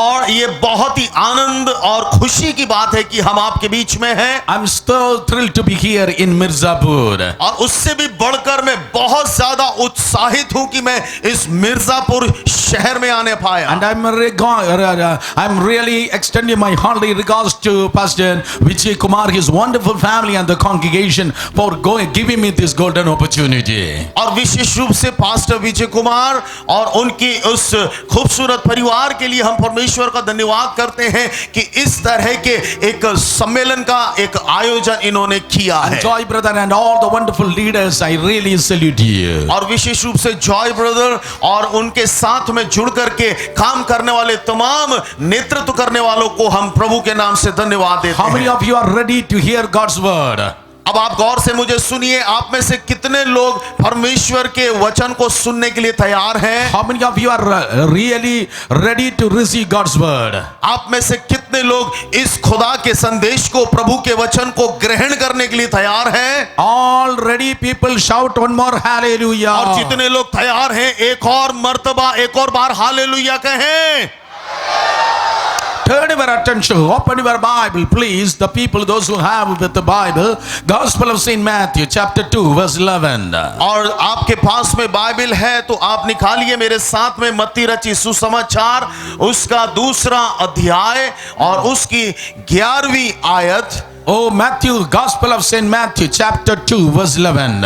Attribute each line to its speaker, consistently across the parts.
Speaker 1: और ये बहुत ही आनंद और खुशी की बात है कि हम आपके बीच में हैं।
Speaker 2: I'm so thrilled to be here in Mirzapur.
Speaker 1: और उससे भी बढ़कर मैं बहुत ज्यादा उत्साहित हूं कि मैं इस मिर्जापुर शहर में आने पाया।
Speaker 2: And I'm really extending my hearty regards to Pastor Vijay Kumar, his wonderful family and the congregation for giving me this golden opportunity.
Speaker 1: और विशेष रूप से पास्टर विजय कुमार और उनकी उस खूबसूरत परिवार के लिए हम परमेश्वर का धन्यवाद करते हैं कि इस तरह के एक सम्मेलन का एक आयोजन इन्होंने किया है।
Speaker 2: Joy brother and all the wonderful leaders, I really salute you.
Speaker 1: और विशेष रूप से जॉय ब्रदर और उनके साथ में जुड़ करके काम करने वाले तमाम नेतृत्व करने वालों को हम प्रभु के नाम से धन्यवाद देते
Speaker 2: How many
Speaker 1: हैं।
Speaker 2: of you are ready to hear God's word?
Speaker 1: अब आप गौर से मुझे सुनिए, आप में से कितने लोग परमेश्वर के वचन को सुनने के लिए तैयार हैं?
Speaker 2: How many of you are really ready to receive God's word?
Speaker 1: आप में से कितने लोग इस खुदा के संदेश को, प्रभु के वचन को ग्रहण करने के लिए तैयार हैं?
Speaker 2: All ready people, shout one more hallelujah.
Speaker 1: और जितने लोग तैयार हैं एक और मर्तबा, एक और बार हालेलुया कहें।
Speaker 2: Turn your attention, open your Bible, please. The people, those who have with the Bible, Gospel of Saint Matthew, chapter 2, verse 11.
Speaker 1: और आपके पास में बाइबल है तो आप निकालिए मेरे साथ में मत्ती रची सुसमाचार उसका 2 अध्याय और उसकी 11वीं आयत।
Speaker 2: Oh, Matthew, Gospel of Saint Matthew, chapter 2, verse 11.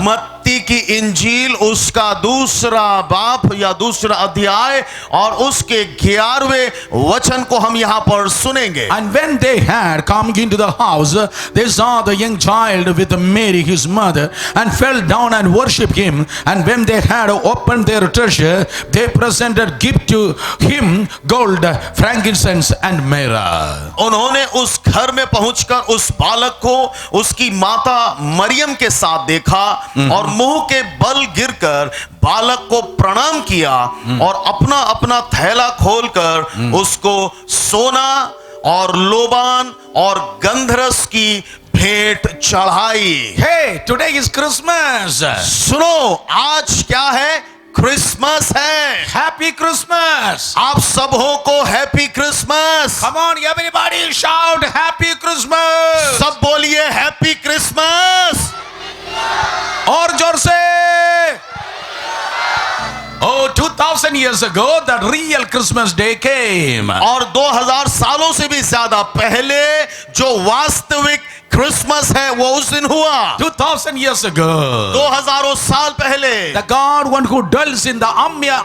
Speaker 1: मत्ती की इंजील उसका 2 बाप या 2 अध्याय और उसके 11वें वचन को हम यहाँ पर सुनेंगे।
Speaker 2: And when they had come into the house, they saw the young child with Mary his mother, and fell down and worshipped him. And when they had opened their treasure, they presented gift to him, gold, frankincense and myrrh.
Speaker 1: उन्होंने उस घर में पहुंचकर उस बालक को उसकी माता मरियम के साथ देखा और मुंह के बल गिरकर बालक को प्रणाम किया और अपना अपना थैला खोलकर उसको सोना और लोबान और गंधरस की भेंट चढ़ाई।
Speaker 2: Hey, today is Christmas.
Speaker 1: सुनो, आज क्या है? क्रिसमस है।
Speaker 2: Happy Christmas.
Speaker 1: आप सबों को happy Christmas.
Speaker 2: Come on, everybody shout Happy Christmas.
Speaker 1: सब बोलिए हैप्पी क्रिसमस।
Speaker 2: और जोर से। Oh, 2000 years ago, the real Christmas day came.
Speaker 1: और 2000 सालों से भी ज्यादा पहले जो वास्तविक क्रिसमस है वो उस दिन हुआ।
Speaker 2: 2000 years ago.
Speaker 1: 2000 साल पहले
Speaker 2: The God, one who dwells in the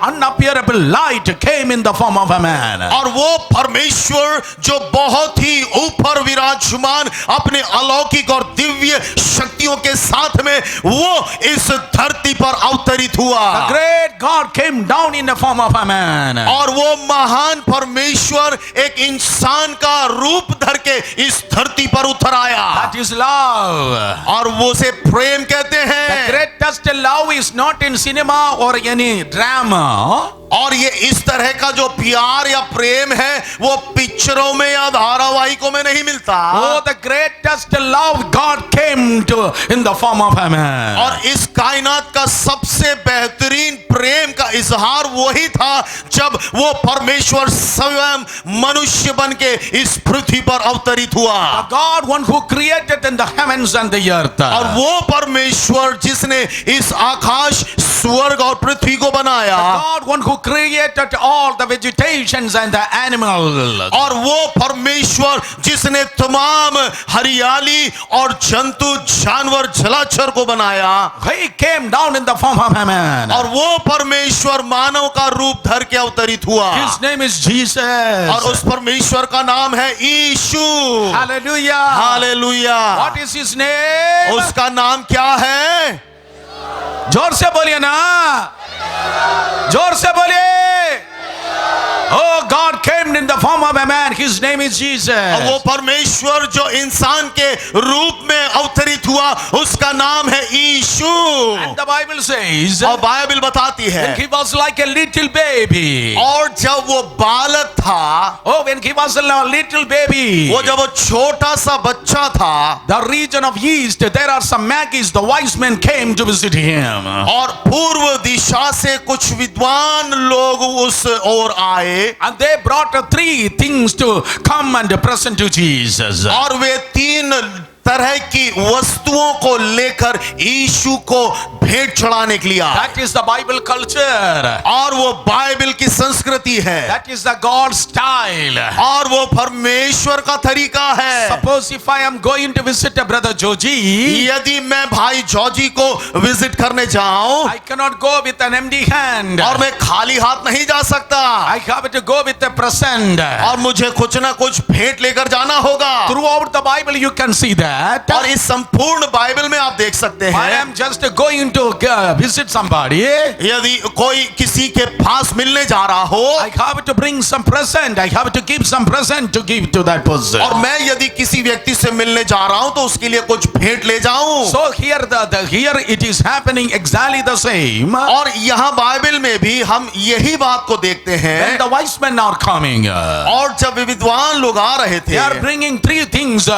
Speaker 2: unappearable light, came in the form of a man.
Speaker 1: और वो परमेश्वर जो बहुत ही ऊपर विराजमान अपने अलौकिक और दिव्य शक्तियों के साथ में वो इस धरती पर अवतरित हुआ।
Speaker 2: The great God came down in the form of a man.
Speaker 1: और वो महान परमेश्वर एक इंसान का रूप धर के इस धरती पर उतर आया।
Speaker 2: That is love.
Speaker 1: और वो से प्रेम कहते
Speaker 2: The
Speaker 1: हैं।
Speaker 2: greatest love is not in cinema or any drama.
Speaker 1: और ये इस तरह का जो प्यार या प्रेम है वो पिक्चरों में या धारावाहिकों में नहीं मिलता।
Speaker 2: Oh, the greatest love God came to in the form of a man.
Speaker 1: और इस कायनात का सबसे बेहतरीन प्रेम का इजहार वही था जब वो परमेश्वर स्वयं मनुष्य बन के इस पृथ्वी पर अवतरित हुआ।
Speaker 2: The God, one who created in the heavens and the earth.
Speaker 1: और वो परमेश्वर जिसने इस आकाश, स्वर्ग और पृथ्वी को बनाया।
Speaker 2: God, one who created all the vegetations and the animals.
Speaker 1: और वो परमेश्वर जिसने तमाम हरियाली और जंतु, जानवर, जलाचर को बनाया।
Speaker 2: He came down in the form of a man.
Speaker 1: और वो परमेश्वर मानव का रूप धर के अवतरित हुआ।
Speaker 2: His name is Jesus.
Speaker 1: और उस परमेश्वर का नाम है यीशु।
Speaker 2: Hallelujah.
Speaker 1: Hallelujah.
Speaker 2: What is his name?
Speaker 1: उसका नाम क्या है?
Speaker 2: जोर से बोलिए ना, जोर से बोलिए। Oh, God came in the form of a man. His name is Jesus.
Speaker 1: वो परमेश्वर जो इंसान के रूप में अवतरित हुआ उसका नाम है यीशु।
Speaker 2: And the Bible says,
Speaker 1: और बाइबल बताती है
Speaker 2: when he was like a little baby.
Speaker 1: और जब वो बालक था,
Speaker 2: Oh, when he was a little baby.
Speaker 1: वो जब वो छोटा सा बच्चा था,
Speaker 2: The region of east, there are some magi's. The wise men came to visit him.
Speaker 1: और पूर्व दिशा से कुछ विद्वान लोग उस ओर आए
Speaker 2: And they brought three things to come and present to Jesus.
Speaker 1: और वे तीन तरह की वस्तुओं को लेकर यीशु को भेंट चढ़ाने के लिए आए।
Speaker 2: That is the Bible culture.
Speaker 1: और वो बाइबल की संस्कृति है,
Speaker 2: That is the God style.
Speaker 1: और वो परमेश्वर का तरीका है।
Speaker 2: Suppose if I am going to visit a brother Joji,
Speaker 1: यदि मैं भाई जॉर्जी को विजिट करने जाऊं
Speaker 2: I cannot go with an empty hand.
Speaker 1: और मैं खाली हाथ नहीं जा सकता,
Speaker 2: I have to go with a present.
Speaker 1: और मुझे कुछ ना कुछ भेंट लेकर जाना होगा।
Speaker 2: Throughout the Bible you can see that.
Speaker 1: और इस संपूर्ण बाइबल में आप देख सकते
Speaker 2: I
Speaker 1: हैं,
Speaker 2: am just going to visit somebody.
Speaker 1: यदि कोई किसी के पास मिलने जा रहा हो
Speaker 2: I have to bring some present. I have to give some present to give to that person.
Speaker 1: और मैं यदि किसी व्यक्ति से मिलने जा रहा हूं तो उसके लिए कुछ भेंट ले जाऊं।
Speaker 2: So here here it is happening exactly the same.
Speaker 1: और यहाँ बाइबल में भी हम यही बात को देखते
Speaker 2: When
Speaker 1: हैं।
Speaker 2: the wise men are coming,
Speaker 1: और जब विद्वान लोग आ रहे
Speaker 2: they are
Speaker 1: थे
Speaker 2: bringing three things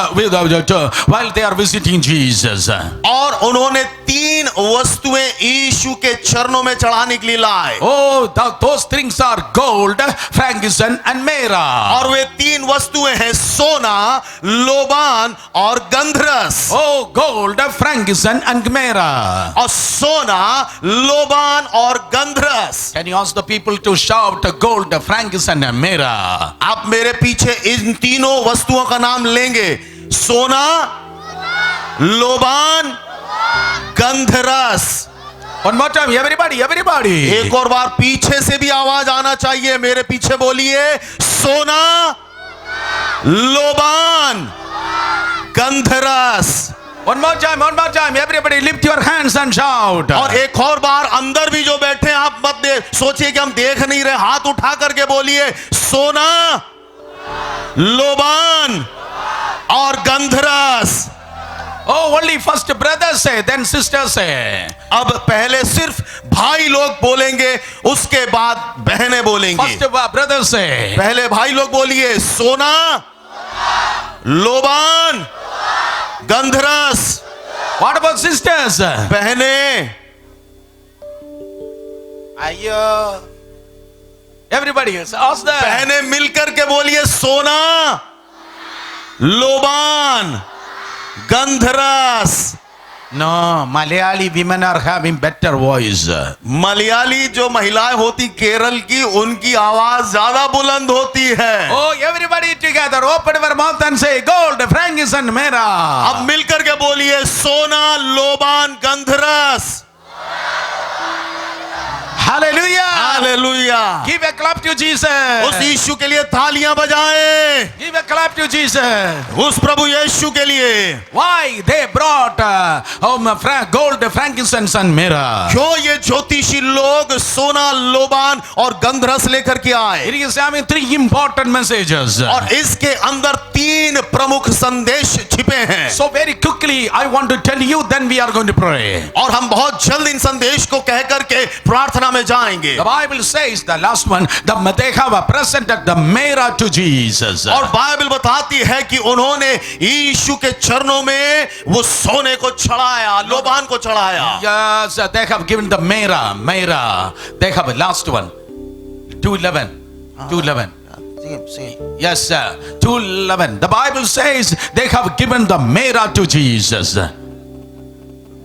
Speaker 2: while they are visiting Jesus.
Speaker 1: और उन्होंने तीन वस्तुएं यीशु के चरणों में चढ़ाने के लिए लाए,
Speaker 2: Oh, those things are gold, frankincense, and myrrh.
Speaker 1: और वे तीन वस्तुएं हैं सोना, लोबान और गंधरस।
Speaker 2: Oh, gold, frankincense, and myrrh.
Speaker 1: और सोना, लोबान और गंधरस।
Speaker 2: Can you ask the people to shout gold, frankincense, and myrrh?
Speaker 1: आप मेरे पीछे इन तीनों वस्तुओं का नाम लेंगे, सोना, लोबान, गंधरस।
Speaker 2: One more time, everybody, everybody.
Speaker 1: एक और बार पीछे से भी आवाज आना चाहिए, मेरे पीछे बोलिए, सोना, लोबान, गंधरस।
Speaker 2: One more time, everybody lift your hands and shout.
Speaker 1: और एक और बार अंदर भी जो बैठे हैं, आप मत सोचिए कि हम देख नहीं रहे, हाथ उठा करके बोलिए, सोना, लोबान और गंधरस।
Speaker 2: Oh, only first brother say, then sister say.
Speaker 1: अब पहले सिर्फ भाई लोग बोलेंगे, उसके बाद बहनें बोलेंगी।
Speaker 2: First brother say.
Speaker 1: पहले भाई लोग बोलिए, सोना, लोबान, गंधरस।
Speaker 2: What about sisters?
Speaker 1: बहनें,
Speaker 2: Ayyo. Everybody else, ask them.
Speaker 1: बहनें मिलकर के बोलिए, सोना, लोबान, गंधरस।
Speaker 2: No, Malayali women are having better voice.
Speaker 1: Malayali जो महिलाएं होती केरल की, उनकी आवाज ज्यादा बुलंद होती है।
Speaker 2: Oh, everybody together, open your mouth and say, gold, frankincense, myrrh.
Speaker 1: अब मिलकर के बोलिए, सोना, लोबान, गंधरस।
Speaker 2: Hallelujah.
Speaker 1: Hallelujah.
Speaker 2: Give a clap to Jesus.
Speaker 1: उस यीशु के लिए तालियां बजाएं,
Speaker 2: Give a clap to Jesus.
Speaker 1: उस प्रभु यीशु के लिए।
Speaker 2: Why? They brought gold, frankincense, and myrrh.
Speaker 1: क्यों ये ज्योतिषी लोग सोना, लोबान और गंधरस लेकर के
Speaker 2: It
Speaker 1: आए?
Speaker 2: is having three important messages.
Speaker 1: और इसके अंदर तीन प्रमुख संदेश छिपे हैं।
Speaker 2: So very quickly, I want to tell you, then we are going to pray.
Speaker 1: और हम बहुत जल्द इन संदेश को कह करके प्रार्थना में जाएंगे।
Speaker 2: The Bible says, the last one, they have presented the myrrh to Jesus.
Speaker 1: और बाइबल बताती है कि उन्होंने यीशु के चरणों में वो सोने को चढ़ाया, लोबान को चढ़ाया।
Speaker 2: Yes, they have given the myrrh. They have a last one. 2:11. 2:11. Yes, sir. 2:11. The Bible says they have given the myrrh to Jesus.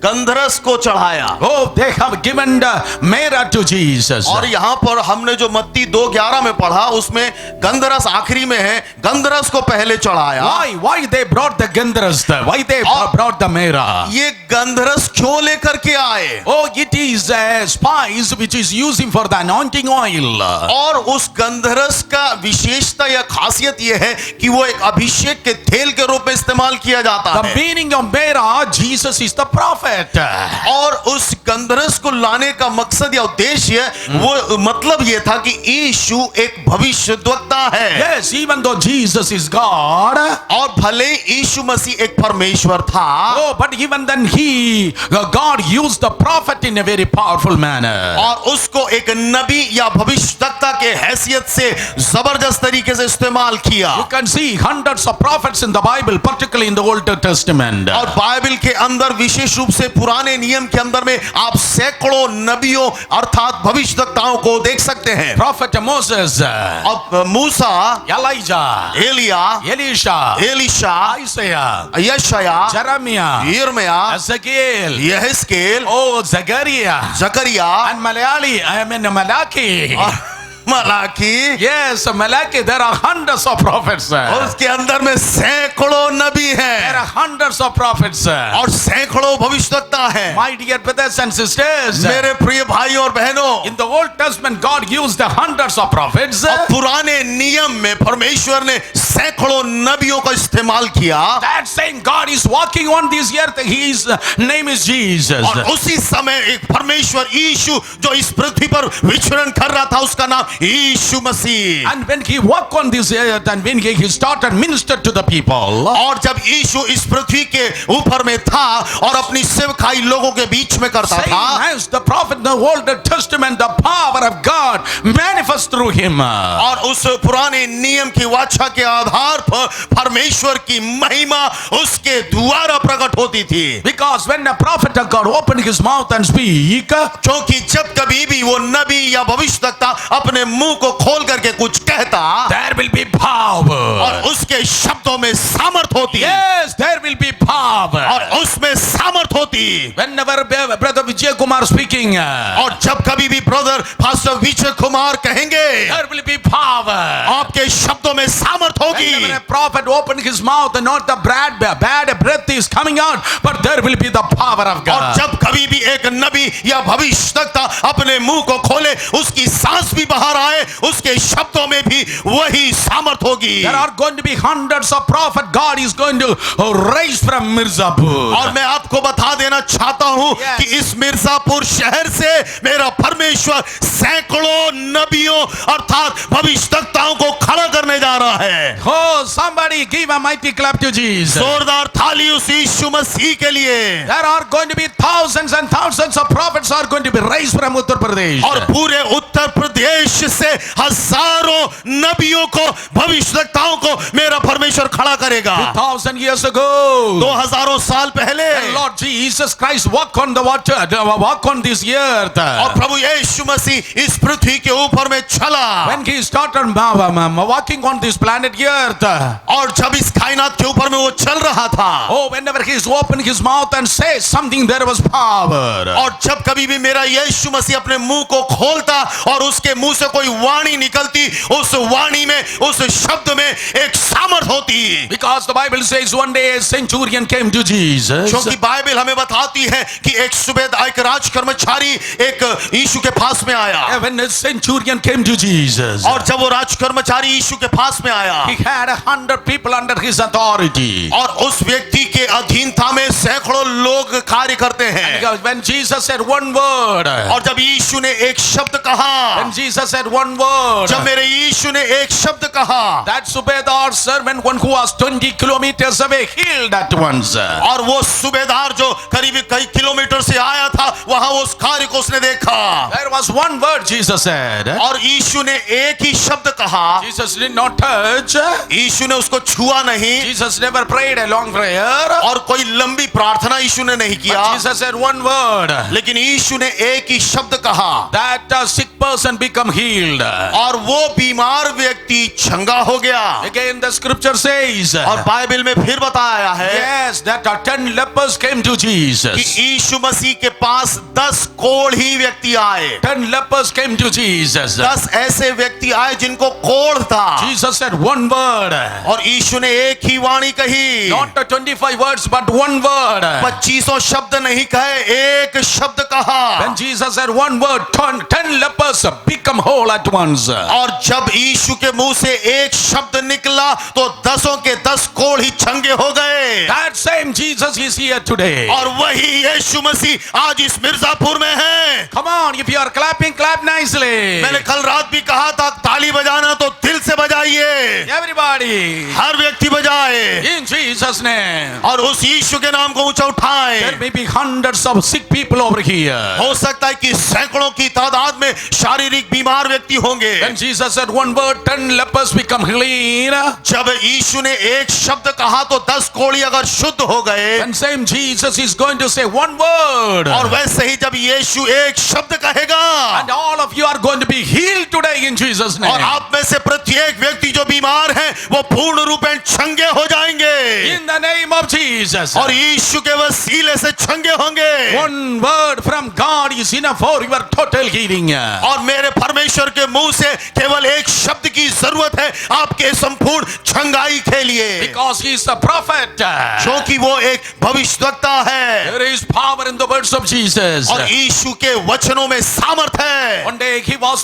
Speaker 1: गंधरस को चढ़ाया।
Speaker 2: Oh, they have given the myrrh to Jesus.
Speaker 1: और यहाँ पर हमने जो मत्ती 2:11 में पढ़ा, उसमें गंधरस आखिरी में है, गंधरस को पहले चढ़ाया।
Speaker 2: Why they brought the gandharas? Why they brought the myrrh?
Speaker 1: ये गंधरस क्यों लेकर के आए?
Speaker 2: Oh, it is a spice which is using for the anointing oil.
Speaker 1: और उस गंधरस का विशेषता या खासियत ये है कि वो एक अभिषेक के तेल के रूप में इस्तेमाल किया जाता
Speaker 2: The
Speaker 1: है।
Speaker 2: meaning of myrrh, Jesus is the prophet.
Speaker 1: और उस गंधरस को लाने का मकसद या उद्देश्य, वो मतलब ये था कि यीशु एक भविष्यद्वक्ता है।
Speaker 2: Yes, even though Jesus is God.
Speaker 1: और भले यीशु मसीह एक परमेश्वर था,
Speaker 2: Oh, but even then God used the prophet in a very powerful manner.
Speaker 1: और उसको एक नबी या भविष्यद्वक्ता के हैसियत से जबरदस्त तरीके से इस्तेमाल किया।
Speaker 2: You can see hundreds of prophets in the Bible, particularly in the Old Testament.
Speaker 1: और बाइबल के अंदर विशेष रूप से पुराने नियम के अंदर में आप सैकड़ों नबियों अर्थात भविष्यवक्ताओं को देख सकते हैं।
Speaker 2: Prophet Moses,
Speaker 1: अब मूसा,
Speaker 2: Elijah,
Speaker 1: एलिया,
Speaker 2: Elisha,
Speaker 1: एलिशा,
Speaker 2: Isaiah,
Speaker 1: यशाया,
Speaker 2: Jeremiah,
Speaker 1: यिर्मयाह,
Speaker 2: Ezekiel,
Speaker 1: यहेजकेल,
Speaker 2: oh, Zechariah,
Speaker 1: जकरिया
Speaker 2: and Malachi.
Speaker 1: और Malachi.
Speaker 2: Yes, Malachi, there are hundreds of prophets.
Speaker 1: और
Speaker 2: There
Speaker 1: उसके अंदर में सैकड़ों नबी हैं
Speaker 2: are hundreds of prophets.
Speaker 1: और सैकड़ों भविष्यवक्ता हैं।
Speaker 2: My dear brothers and sisters,
Speaker 1: मेरे प्रिय भाई और बहनों,
Speaker 2: in the Old Testament, God used the hundreds of prophets.
Speaker 1: अब पुराने नियम में परमेश्वर ने सैकड़ों नबियों का इस्तेमाल किया।
Speaker 2: That same God is walking on this earth. His name is Jesus.
Speaker 1: और उसी समय एक परमेश्वर यीशु जो इस पृथ्वी पर विचरण कर रहा था, उसका नाम यीशु मसीह।
Speaker 2: And when he walked on this earth and when he started minister to the people,
Speaker 1: और जब यीशु इस पृथ्वी के ऊपर में था और अपनी सेवकाई लोगों के बीच में करता
Speaker 2: same
Speaker 1: था,
Speaker 2: as the prophet in the Old Testament, the power of God manifest through him.
Speaker 1: और उस पुराने नियम की वाचा के आधार पर परमेश्वर की महिमा उसके द्वारा प्रकट होती थी।
Speaker 2: Because when the prophet of God opened his mouth and speak,
Speaker 1: क्योंकि जब कभी भी वो नबी या भविष्यवक्ता अपने मुंह को खोल करके कुछ कहता,
Speaker 2: there will be power.
Speaker 1: और उसके शब्दों में सामर्थ होती,
Speaker 2: Yes, there will be power.
Speaker 1: और उसमें सामर्थ होती।
Speaker 2: Whenever brother Vijay Kumar speaking,
Speaker 1: और जब कभी भी ब्रदर पास्टर विजय कुमार कहेंगे,
Speaker 2: there will be power.
Speaker 1: आपके शब्दों में सामर्थ होगी।
Speaker 2: Whenever a prophet opened his mouth, not the bad breath is coming out, but there will be the power of
Speaker 1: और
Speaker 2: God.
Speaker 1: जब कभी भी एक नबी या भविष्यवक्ता अपने मुंह को खोले, उसकी सांस भी बाहर आए, उसके शब्दों में भी वही सामर्थ होगी।
Speaker 2: There are going to be hundreds of prophets God is going to raise from Mirzapur.
Speaker 1: और मैं आपको बता देना चाहता हूं
Speaker 2: Yes.
Speaker 1: कि इस मिर्जापुर शहर से मेरा परमेश्वर सैकड़ों नबियों अर्थात भविष्यवक्ताओं को खड़ा करने जा रहा है।
Speaker 2: Oh, somebody give a mighty clap to Jesus.
Speaker 1: जोरदार थाली उस यीशु मसीह के लिए।
Speaker 2: There are going to be thousands and thousands of prophets are going to be raised from Uttar Pradesh.
Speaker 1: और पूरे उत्तर प्रदेश से हजारों नबियों को भविष्यवक्ताओं को मेरा परमेश्वर खड़ा करेगा।
Speaker 2: 2000 years ago,
Speaker 1: 2000 साल पहले
Speaker 2: the Lord Jesus Christ walked on the water, walk on this earth.
Speaker 1: और प्रभु यीशु मसीह इस पृथ्वी के ऊपर में चला।
Speaker 2: When he started walking on this planet earth,
Speaker 1: और जब इस कायनात के ऊपर में वो चल रहा था,
Speaker 2: oh, whenever he opened his mouth and say something, there was power.
Speaker 1: और जब कभी भी मेरा यीशु मसीह अपने मुंह को खोलता और उसके मुंह से कोई वाणी निकलती, उस वाणी में, उस शब्द में एक सामर्थ होती।
Speaker 2: Because the Bible says one day a centurion came to Jesus.
Speaker 1: क्योंकि बाइबल हमें बताती है कि एक सूबेदार, एक राज कर्मचारी एक यीशु के पास में आया।
Speaker 2: When the centurion came to Jesus,
Speaker 1: और जब वो राज कर्मचारी यीशु के पास में आया,
Speaker 2: he had 100 people under his authority.
Speaker 1: और उस व्यक्ति के अधीनता में सैकड़ों लोग कार्य करते हैं।
Speaker 2: Because when Jesus said one word,
Speaker 1: और जब यीशु ने एक शब्द कहा,
Speaker 2: when Jesus said one word,
Speaker 1: जब मेरे यीशु ने एक शब्द कहा,
Speaker 2: that Subedar servant, one who was 20 kilometers away, healed at once.
Speaker 1: और वो सूबेदार जो करीब कई किलोमीटर से आया था, वहां उस कार्य को उसने देखा।
Speaker 2: There was one word Jesus said.
Speaker 1: और यीशु ने एक ही शब्द कहा।
Speaker 2: Jesus did not touch.
Speaker 1: यीशु ने उसको छुआ नहीं,
Speaker 2: Jesus never prayed a long prayer.
Speaker 1: और कोई लंबी प्रार्थना यीशु ने नहीं किया।
Speaker 2: But Jesus said one word.
Speaker 1: लेकिन यीशु ने एक ही शब्द कहा,
Speaker 2: That a sick person become healed.
Speaker 1: और वो बीमार व्यक्ति चंगा हो गया।
Speaker 2: Again the scripture says,
Speaker 1: और बाइबल में फिर बताया है
Speaker 2: yes, that 10 lepers came to
Speaker 1: कि
Speaker 2: Jesus.
Speaker 1: यीशु मसीह के पास 10 कोढ़ी व्यक्ति आए।
Speaker 2: 10 lepers came to Jesus.
Speaker 1: 10 ऐसे व्यक्ति आए जिनको कोढ़ था,
Speaker 2: Jesus said one word.
Speaker 1: और यीशु ने एक ही वाणी कही।
Speaker 2: Not the 25 words, but one word.
Speaker 1: 2500 शब्द नहीं कहे, एक शब्द कहा।
Speaker 2: When Jesus said one word, 10 lepers become whole at once.
Speaker 1: और जब यीशु के मुंह से एक शब्द निकला तो 10 के 10 कोढ़ी चंगे हो गए।
Speaker 2: That same Jesus is here today.
Speaker 1: और वही यीशु मसीह आज इस मिर्जापुर में है।
Speaker 2: Come on, if you are clapping, clap nicely.
Speaker 1: मैंने कल रात भी कहा था, ताली बजाना तो दिल से बजाइए।
Speaker 2: everybody.
Speaker 1: हर व्यक्ति बजाए
Speaker 2: In Jesus' name.
Speaker 1: और उस यीशु के नाम को ऊंचा उठाए।
Speaker 2: There may be hundreds of sick people over here.
Speaker 1: हो सकता है कि सैकड़ों की तादाद में शारीरिक बीमार व्यक्ति होंगे।
Speaker 2: When Jesus said one word, 10 lepers become clean.
Speaker 1: जब यीशु ने एक शब्द कहा तो 10 कोढ़ी अगर शुद्ध हो गए।
Speaker 2: And same Jesus is going to say one word.
Speaker 1: और वैसे ही जब यीशु एक शब्द कहेगा
Speaker 2: And all of you are going to be healed today in Jesus' name.
Speaker 1: और आप में से प्रत्येक व्यक्ति जो बीमार है वो पूर्ण रूप में चंगे हो जाएंगे
Speaker 2: In the name of Jesus.
Speaker 1: और यीशु के वसीले से चंगे होंगे।
Speaker 2: One word from God is enough for your total healing.
Speaker 1: और मेरे परमेश्वर के मुंह से केवल एक शब्द की जरूरत है आपके संपूर्ण चंगाई के लिए,
Speaker 2: Because he is the prophet.
Speaker 1: क्योंकि वो एक भविष्यद्वक्ता है
Speaker 2: There is power in the words of Jesus.
Speaker 1: और यीशु के वचनों में सामर्थ है।
Speaker 2: One day he was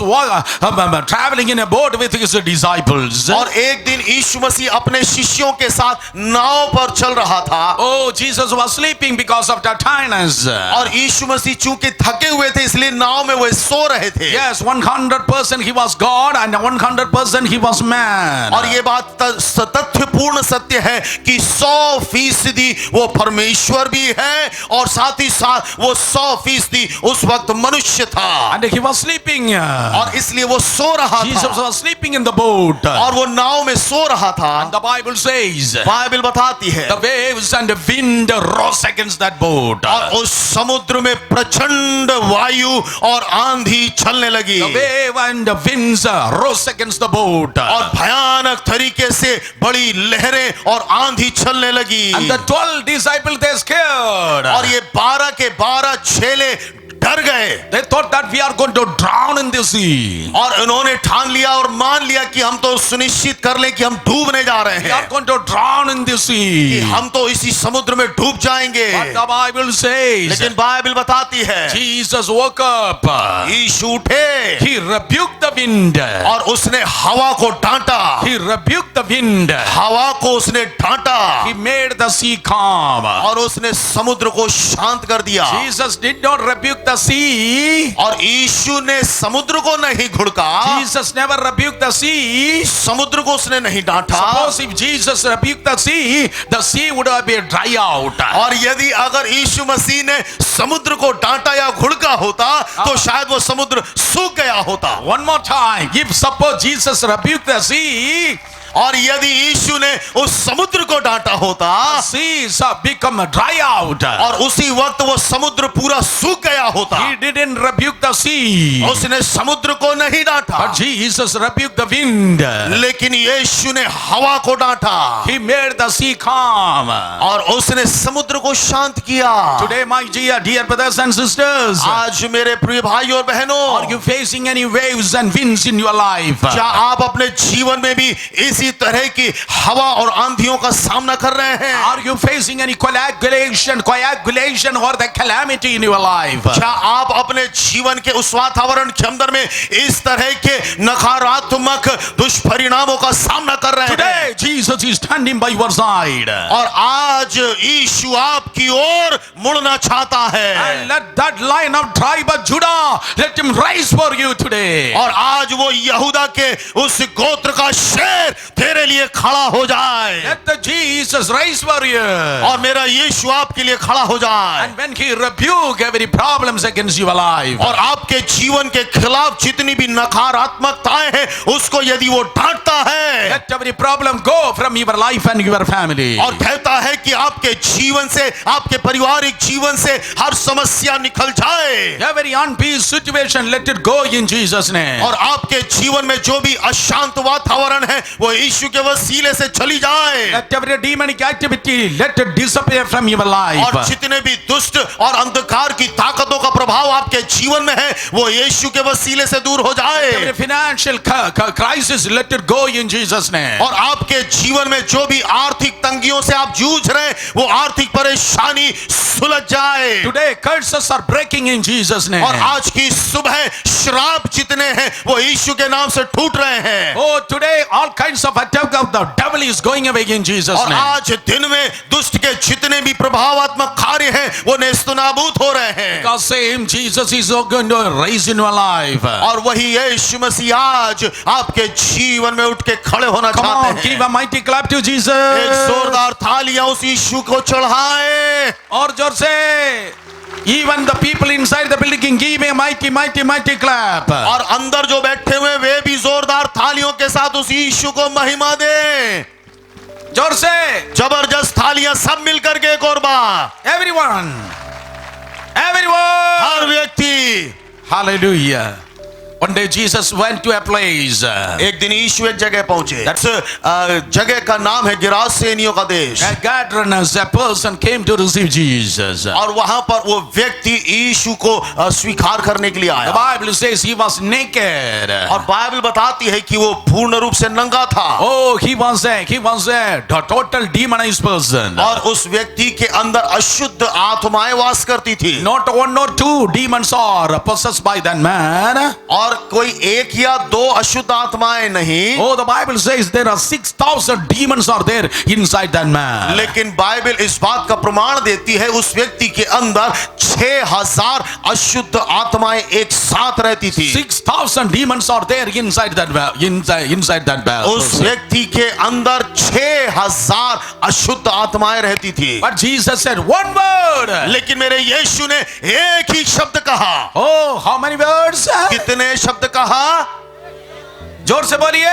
Speaker 2: traveling in a boat with his disciples.
Speaker 1: और एक दिन यीशु मसीह अपने शिष्यों के साथ नाव पर चल रहा था
Speaker 2: Oh, Jesus was sleeping because of the tiredness.
Speaker 1: और यीशु मसीह चूंकि थके हुए थे इसलिए नाव में वो सो रहे थे।
Speaker 2: Yes, 100% he was God and 100% he was man.
Speaker 1: और ये बात तथ्यपूर्ण सत्य है कि 100% वो परमेश्वर भी है और साथ ही साथ वो 100% उस वक्त मनुष्य था
Speaker 2: And he was sleeping.
Speaker 1: और इसलिए वो सो रहा
Speaker 2: Jesus
Speaker 1: था
Speaker 2: was sleeping in the boat.
Speaker 1: और वो नाव में सो रहा था।
Speaker 2: And the Bible says
Speaker 1: Bible बताती है
Speaker 2: the waves and the wind rose against that boat.
Speaker 1: और उस समुद्र में प्रचंड वायु और आंधी चलने लगी
Speaker 2: The wave and the winds rose against the boat.
Speaker 1: और भयानक तरीके से बड़ी लहरें और आंधी चलने लगी
Speaker 2: And the 12 disciples, they scared.
Speaker 1: और ये 12 के 12 चेले डर गए
Speaker 2: They thought that we are going to drown in the sea.
Speaker 1: और उन्होंने ठान लिया और मान लिया कि हम तो सुनिश्चित कर लें कि हम डूबने जा रहे
Speaker 2: We are
Speaker 1: हैं
Speaker 2: going to drown in the
Speaker 1: कि
Speaker 2: sea.
Speaker 1: हम तो इसी समुद्र में डूब जाएंगे।
Speaker 2: But the Bible says
Speaker 1: लेकिन बाइबल बताती है
Speaker 2: Jesus woke up.
Speaker 1: यीशु उठे
Speaker 2: He rebuked the wind.
Speaker 1: और उसने हवा को डांटा,
Speaker 2: He rebuked the wind.
Speaker 1: हवा को उसने डांटा
Speaker 2: He made the sea calm.
Speaker 1: और उसने समुद्र को शांत कर दिया।
Speaker 2: Jesus did not rebuke the sea.
Speaker 1: और यीशु ने समुद्र को नहीं घुड़का,
Speaker 2: Jesus never rebuked the sea.
Speaker 1: समुद्र को उसने नहीं डांटा।
Speaker 2: Suppose if Jesus rebuked the sea would have been dry out.
Speaker 1: और यदि अगर यीशु मसीह ने समुद्र को डांटा या घुड़का होता तो शायद वो समुद्र सूख गया होता।
Speaker 2: One more time, if suppose Jesus rebuked the sea,
Speaker 1: और यदि यीशु ने उस समुद्र को डांटा होता
Speaker 2: the seas have become dry out.
Speaker 1: और उसी वक्त वो समुद्र पूरा सूख गया होता।
Speaker 2: He didn't rebuke the sea.
Speaker 1: उसने समुद्र को नहीं डांटा,
Speaker 2: But Jesus rebuked the wind.
Speaker 1: लेकिन यीशु ने हवा को डांटा
Speaker 2: He made the sea calm.
Speaker 1: और उसने समुद्र को शांत किया।
Speaker 2: Today, my dear brothers and sisters,
Speaker 1: आज मेरे प्रिय भाई और बहनों,
Speaker 2: are you facing any waves and winds in your life?
Speaker 1: क्या आप अपने जीवन में भी इसी तरह की हवा और आंधियों का सामना कर रहे हैं?
Speaker 2: Are you facing any coagulation or the calamity in your life?
Speaker 1: क्या आप अपने जीवन के उस वातावरण के अंदर में इस तरह के नकारात्मक दुष्परिणामों का सामना कर रहे हैं?
Speaker 2: Today, Jesus is standing by your side.
Speaker 1: और आज यीशु आपकी ओर मुड़ना चाहता है
Speaker 2: And let that lion of tribe of Judah, let him rise for you today.
Speaker 1: और आज वो यहूदा के उस गोत्र का शेर तेरे लिए खड़ा हो जाए
Speaker 2: Let the Jesus rise for you.
Speaker 1: और मेरा यीशु आपके लिए खड़ा हो जाए
Speaker 2: And when he rebuke every problems against your life,
Speaker 1: और आपके जीवन के खिलाफ जितनी भी नकारात्मकताएं हैं उसको यदि वो डांटता है
Speaker 2: let every problem go from your life and your family.
Speaker 1: और कहता है कि आपके जीवन से, आपके पारिवारिक जीवन से हर समस्या निकल जाए
Speaker 2: Every unpeace situation, let it go in Jesus' name.
Speaker 1: और आपके जीवन में जो भी अशांत वातावरण है वो यीशु के वसीले से चली जाए
Speaker 2: Let every demonic activity, let it disappear from your life.
Speaker 1: और जितने भी दुष्ट और अंधकार की ताकतों का प्रभाव आपके जीवन में है वो यीशु के वसीले से दूर हो जाए
Speaker 2: Every financial crisis, let it go in Jesus' name.
Speaker 1: और आपके जीवन जीवन में जो भी आर्थिक तंगियों से आप जूझ रहे हैं, वो आर्थिक परेशानी सुलझ जाए।
Speaker 2: Today, curses are breaking in Jesus' name.
Speaker 1: और आज की सुबह श्राप जितने हैं वो यीशु के नाम से टूट रहे हैं।
Speaker 2: Oh, today, all kinds of attack of the devil is going away in Jesus'
Speaker 1: और
Speaker 2: name.
Speaker 1: आज दिन में दुष्ट के जितने भी प्रभावात्मक कार्य हैं वो नेस्तनाबूद हो रहे हैं।
Speaker 2: Because same Jesus is going to rise in your life.
Speaker 1: और वही यीशु मसीह आज आपके जीवन में उठ के खड़े होना
Speaker 2: Come on,
Speaker 1: चाहते
Speaker 2: give
Speaker 1: हैं।
Speaker 2: a mighty clap to
Speaker 1: एक
Speaker 2: Jesus.
Speaker 1: जोरदार थालियां उस यीशु को चढ़ाएं।
Speaker 2: और जोर से, even the people inside the building give a mighty, mighty, mighty clap.
Speaker 1: और अंदर जो बैठे हुए वे भी जोरदार थालियों के साथ उस यीशु को महिमा दें।
Speaker 2: जोर से,
Speaker 1: जबरदस्त थालियां सब मिलकर के एक और बार।
Speaker 2: everyone,
Speaker 1: हर
Speaker 2: everyone.
Speaker 1: व्यक्ति।
Speaker 2: Hallelujah. One day Jesus went to a place.
Speaker 1: एक दिन यीशु एक जगह पहुंचे। जगह का नाम है गिरासेनियों का देश।
Speaker 2: A Gadarenes, a person came to receive Jesus.
Speaker 1: और वहां पर वो व्यक्ति यीशु को स्वीकार करने के लिए
Speaker 2: The
Speaker 1: आया।
Speaker 2: Bible says he was naked.
Speaker 1: और बाइबल बताती है कि वो पूर्ण रूप से नंगा था।
Speaker 2: Oh, he was a total demonized person.
Speaker 1: और उस व्यक्ति के अंदर अशुद्ध आत्माएं वास करती थी।
Speaker 2: Not one or two demons are possessed by that man.
Speaker 1: और कोई एक या दो अशुद्ध आत्माएं नहीं।
Speaker 2: Oh, the Bible says there are 6,000 demons are there inside that man.
Speaker 1: लेकिन बाइबल इस बात का प्रमाण देती है उस व्यक्ति के अंदर 6,000 अशुद्ध आत्माएं एक साथ रहती थी।
Speaker 2: 6,000 demons are there inside that inside that
Speaker 1: उस
Speaker 2: person.
Speaker 1: व्यक्ति के अंदर 6,000 अशुद्ध आत्माएं रहती थी।
Speaker 2: But Jesus said one word.
Speaker 1: लेकिन मेरे यीशु ने एक ही शब्द कहा।
Speaker 2: Oh, how many words?
Speaker 1: कितने शब्द कहा?
Speaker 2: जोर से बोलिए.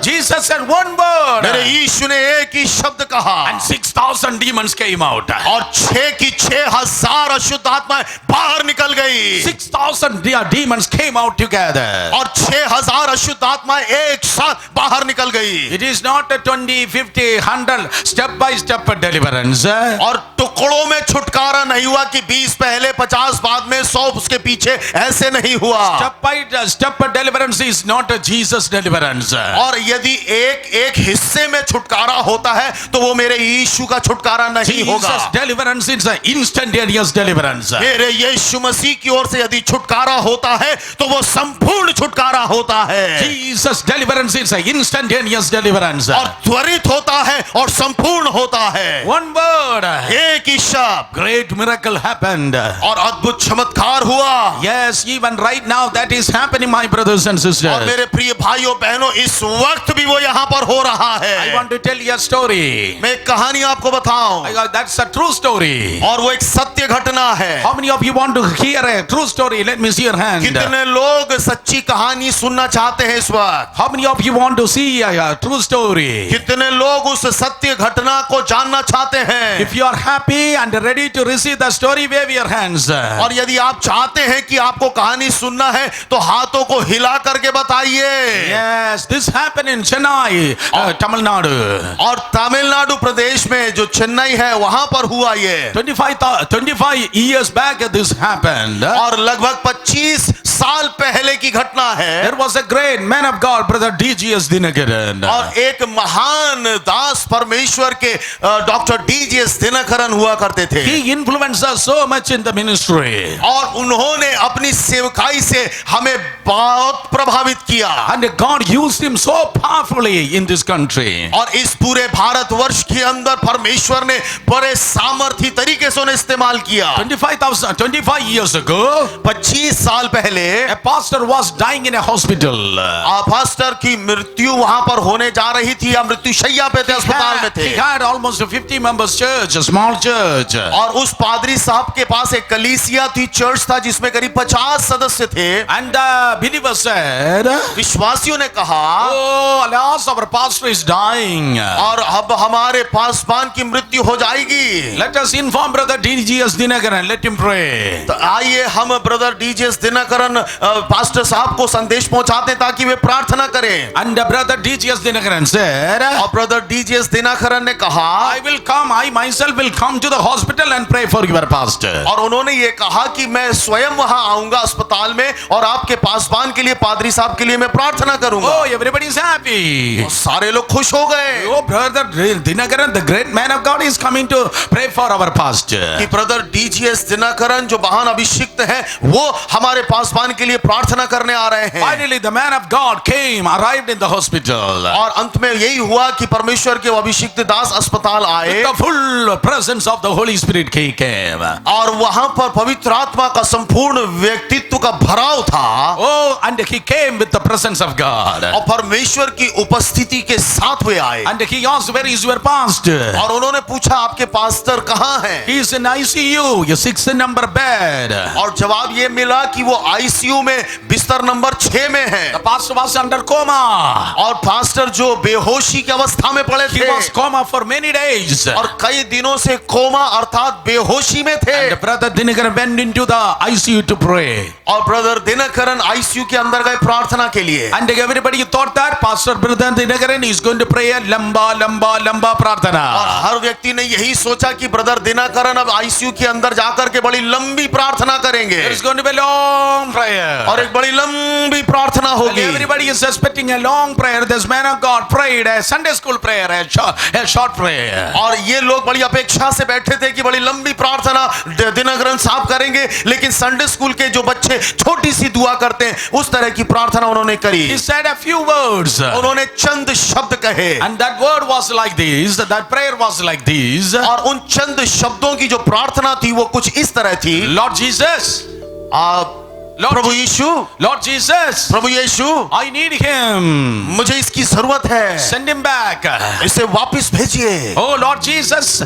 Speaker 2: Jesus said one word.
Speaker 1: मेरे यीशु ने एक ही शब्द कहा।
Speaker 2: And 6,000 demons came out.
Speaker 1: और 6,000 अशुद्ध आत्माएं बाहर निकल गई।
Speaker 2: 6,000 demons came out together.
Speaker 1: और 6,000 अशुद्ध आत्माएं एक साथ बाहर निकल गई।
Speaker 2: It is not a 20, 50, 100 step by step deliverance.
Speaker 1: और टुकड़ों में छुटकारा नहीं हुआ कि 20 पहले 50 बाद में 100 उसके पीछे, ऐसे नहीं हुआ।
Speaker 2: Step by step deliverance is not a Jesus deliverance.
Speaker 1: और यदि एक एक हिस्से में छुटकारा होता है तो वो मेरे यीशु का छुटकारा नहीं होगा।
Speaker 2: Jesus deliverance is an instantaneous deliverance.
Speaker 1: मेरे यीशु मसीह की ओर से यदि छुटकारा होता है तो वो संपूर्ण छुटकारा होता है।
Speaker 2: Jesus deliverance is an instantaneous deliverance.
Speaker 1: और त्वरित होता है और संपूर्ण होता है।
Speaker 2: One word.
Speaker 1: एक ही शब्द।
Speaker 2: Great miracle happened.
Speaker 1: और अद्भुत चमत्कार हुआ।
Speaker 2: Yes, even right now that is happening, my brothers and
Speaker 1: और
Speaker 2: sisters.
Speaker 1: मेरे प्रिय भाइयों बहनों इस वक्त भी वो यहाँ पर हो रहा
Speaker 2: I
Speaker 1: है।
Speaker 2: want to tell you a story.
Speaker 1: मैं एक कहानी आपको बताऊं
Speaker 2: That's a true story.
Speaker 1: और वो एक सत्य घटना है।
Speaker 2: How many of you want to hear a true story? Let me see your hand.
Speaker 1: कितने लोग सच्ची कहानी सुनना चाहते हैं इस वक्त?
Speaker 2: How many of you want to see a true story?
Speaker 1: कितने लोग उस सत्य घटना को जानना चाहते हैं?
Speaker 2: If you are happy and ready to receive the story, wave your hands.
Speaker 1: और यदि आप चाहते हैं कि आपको कहानी सुनना है तो हाथों को हिला करके बताइए।
Speaker 2: Yes, this happened in Chennai, Tamil Nadu.
Speaker 1: और तमिलनाडु प्रदेश में जो चेन्नई है वहां पर हुआ ये।
Speaker 2: 25 years back this happened.
Speaker 1: और लगभग 25 साल पहले की घटना है।
Speaker 2: There was a great man of God, Brother D.G.S. Dinakaran.
Speaker 1: और एक महान दास परमेश्वर के डॉक्टर डीजीएस दिनकरन हुआ करते थे।
Speaker 2: He influenced us so much in the ministry.
Speaker 1: और उन्होंने अपनी सेवकाई से हमें बहुत प्रभावित किया।
Speaker 2: And God used him so powerfully in this country.
Speaker 1: और इस पूरे भारतवर्ष के अंदर परमेश्वर ने बड़े सामर्थी तरीके से उन्हें इस्तेमाल किया।
Speaker 2: 25 years ago,
Speaker 1: 25 साल पहले
Speaker 2: a pastor was dying in a hospital.
Speaker 1: Pastor की मृत्यु वहां पर होने जा रही थी या मृत्यु शैया पे थे, अस्पताल में थे।
Speaker 2: He had almost a 50 members church, a small church.
Speaker 1: और उस पादरी साहब के पास एक कलीसिया थी, चर्च था जिसमें करीब 50 सदस्य थे।
Speaker 2: And the believer said,
Speaker 1: विश्वासियों ने कहा,
Speaker 2: oh, alas, our pastor is dying.
Speaker 1: और अब हमारे पासवान की मृत्यु हो जाएगी।
Speaker 2: Let us inform Brother D.G.S. Dinakaran, let him pray.
Speaker 1: तो आइए हम ब्रदर डीजीएस दिनकरन पास्टर साहब को संदेश पहुंचाते ताकि वे प्रार्थना करें।
Speaker 2: And the Brother D.G.S. Dinakaran said,
Speaker 1: और ब्रदर डीजीएस दिनकरन ने कहा,
Speaker 2: I will come, I myself will come to the hospital and pray for your pastor.
Speaker 1: और उन्होंने ये कहा कि मैं स्वयं वहां आऊंगा अस्पताल में और आपके पासवान के लिए पादरी साहब आपके लिए मैं प्रार्थना करूंगा।
Speaker 2: Oh, everybody is happy.
Speaker 1: और सारे लोग खुश हो गए
Speaker 2: Oh, brother Dinakaran, the great man of God, is coming to pray for our pastor.
Speaker 1: कि ब्रदर डीजीएस दिनकरन जो महान अभिषिक्त है वो हमारे पासवान के लिए प्रार्थना करने आ रहे हैं।
Speaker 2: Finally, the man of God arrived in the hospital.
Speaker 1: और अंत में यही हुआ कि परमेश्वर के अभिषिक्त दास अस्पताल आए
Speaker 2: The full presence of the Holy Spirit came.
Speaker 1: और वहां पर पवित्र आत्मा का संपूर्ण व्यक्तित्व का भराव था।
Speaker 2: Oh, and he came with the presence of God.
Speaker 1: और परमेश्वर की उपस्थिति के साथ वे आए
Speaker 2: And he asked, where is your pastor?
Speaker 1: और उन्होंने पूछा आपके पास्टर कहाँ हैं?
Speaker 2: He is in ICU, your 6 number bed.
Speaker 1: और जवाब ये मिला कि वो आईसीयू में बिस्तर नंबर 6 में है।
Speaker 2: The pastor was under coma.
Speaker 1: और पास्टर जो बेहोशी की अवस्था में पड़े
Speaker 2: He
Speaker 1: थे
Speaker 2: was coma for many days.
Speaker 1: और कई दिनों से कोमा अर्थात बेहोशी में थे।
Speaker 2: And brother Dinakaran went into the ICU to pray.
Speaker 1: और ब्रदर दिनकरन आईसीयू के अंदर गए प्रार्थना के लिए।
Speaker 2: And everybody thought that Pastor Brother Dinakaran is going to pray a lamba
Speaker 1: और
Speaker 2: प्रार्थना.
Speaker 1: हर व्यक्ति ने यही सोचा कि ब्रदर दिनकरन अब आईसीयू के अंदर जाकर के बड़ी लंबी प्रार्थना करेंगे
Speaker 2: There is going to be a long prayer.
Speaker 1: और एक बड़ी लंबी प्रार्थना
Speaker 2: And
Speaker 1: होगी।
Speaker 2: everybody is expecting a long prayer. This man of God prayed a Sunday school prayer, a short prayer.
Speaker 1: और ये लोग बड़ी अपेक्षा से बैठे थे कि बड़ी लंबी प्रार्थना दिनकरन साहब करेंगे, लेकिन संडे स्कूल के जो बच्चे छोटी सी दुआ करते हैं उस तरह की प्रार्थना उन्होंने करी।
Speaker 2: He said a few words.
Speaker 1: उन्होंने चंद शब्द कहे
Speaker 2: And that word was like this, that prayer was like this.
Speaker 1: और उन चंद शब्दों की जो प्रार्थना थी वो कुछ इस तरह थी।
Speaker 2: Lord Jesus,
Speaker 1: Prabhu Yeshu,
Speaker 2: Lord Jesus,
Speaker 1: Prabhu Yeshu,
Speaker 2: I need him.
Speaker 1: मुझे इसकी जरूरत है,
Speaker 2: Send him back.
Speaker 1: इसे वापस भेजिए।
Speaker 2: Oh Lord Jesus,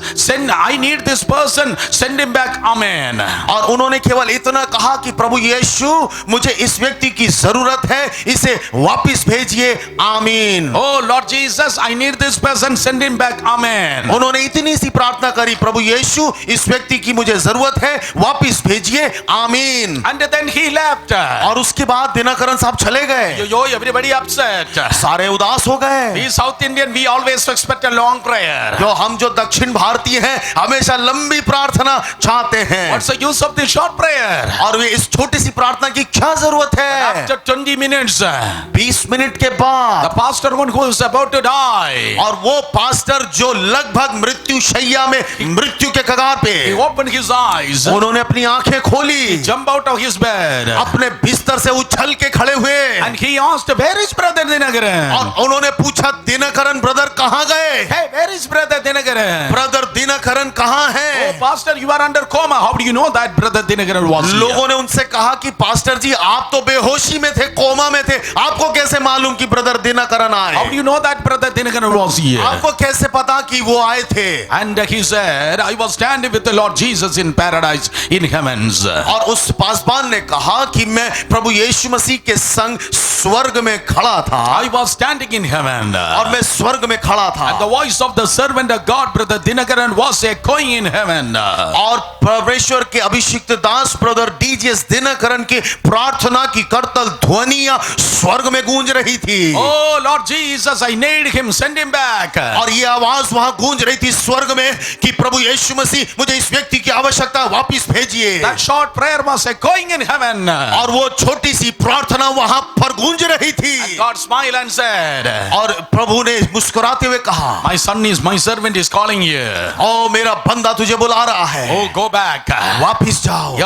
Speaker 2: I need this person. Send him back. Amen.
Speaker 1: और उन्होंने केवल इतना कहा कि प्रभु यीशु मुझे इस व्यक्ति की जरूरत है, इसे वापस भेजिए। आमीन।
Speaker 2: Oh Lord Jesus, I need this person. Send him back. Amen.
Speaker 1: उन्होंने इतनी सी प्रार्थना करी, प्रभु यीशु इस व्यक्ति की मुझे जरूरत है, वापस भेजिए। आमीन।
Speaker 2: And then he left.
Speaker 1: और उसके बाद दिनकरन साहब चले गए।
Speaker 2: Yo, everybody upset.
Speaker 1: सारे उदास हो गए।
Speaker 2: We South Indian, we always expect a long prayer.
Speaker 1: हम जो दक्षिण भारतीय हैं हमेशा लंबी प्रार्थना चाहते हैं।
Speaker 2: What's the use of this short prayer?
Speaker 1: और वे इस छोटी सी प्रार्थना की क्या जरूरत है?
Speaker 2: After 20 minutes,
Speaker 1: 20 मिनट के
Speaker 2: the
Speaker 1: बाद
Speaker 2: pastor one who is about to die,
Speaker 1: और वो पास्टर जो लगभग मृत्यु शैया में मृत्यु के कगार पे,
Speaker 2: he opened his eyes,
Speaker 1: उन्होंने अपनी आंखें खोली,
Speaker 2: jumped out of his bed,
Speaker 1: अपने बिस्तर से उछल के खड़े हुए
Speaker 2: and he asked, where is brother Dinakaran?
Speaker 1: और उन्होंने पूछा दिनकरन ब्रदर कहाँ गए?
Speaker 2: Hey, where is brother Dinakaran?
Speaker 1: Brother Dinakaran कहाँ
Speaker 2: Oh,
Speaker 1: हैं?
Speaker 2: pastor, you are under coma. How do you know that brother Dinakaran was here?
Speaker 1: लोगों ने उनसे कहा कि पास्टर जी आप तो बेहोशी में थे, कोमा में थे, आपको कैसे मालूम कि ब्रदर दिनकरन
Speaker 2: How do
Speaker 1: आए?
Speaker 2: you know that brother Dinakaran was here?
Speaker 1: आपको कैसे पता कि वो आए थे?
Speaker 2: And he said, I was standing with the Lord Jesus in paradise in heavens.
Speaker 1: और उस पासवान ने कहा कि मैं प्रभु यीशु मसीह के संग स्वर्ग में खड़ा था
Speaker 2: I was standing in heaven.
Speaker 1: और मैं स्वर्ग में खड़ा था
Speaker 2: And the voice of the servant of God, brother Dinakaran, was echoing in heaven.
Speaker 1: और परमेश्वर के अभिषिक्त दास ब्रदर डीजीएस दिनकरन की प्रार्थना की करतल ध्वनियां स्वर्ग में गूंज रही थी।
Speaker 2: Oh Lord Jesus, I need him. Send him back.
Speaker 1: और ये आवाज वहां गूंज रही थी स्वर्ग में कि प्रभु यीशु मसीह मुझे इस व्यक्ति की आवश्यकता, वापस भेजिए।
Speaker 2: That short prayer was echoing in heaven.
Speaker 1: और वो छोटी सी प्रार्थना वहां पर गूंज रही थी।
Speaker 2: God smiled and said,
Speaker 1: और प्रभु ने मुस्कुराते हुए कहा,
Speaker 2: my servant is calling you.
Speaker 1: ओ मेरा बंदा तुझे बुला रहा है,
Speaker 2: Oh, go back.
Speaker 1: वापिस जाओ।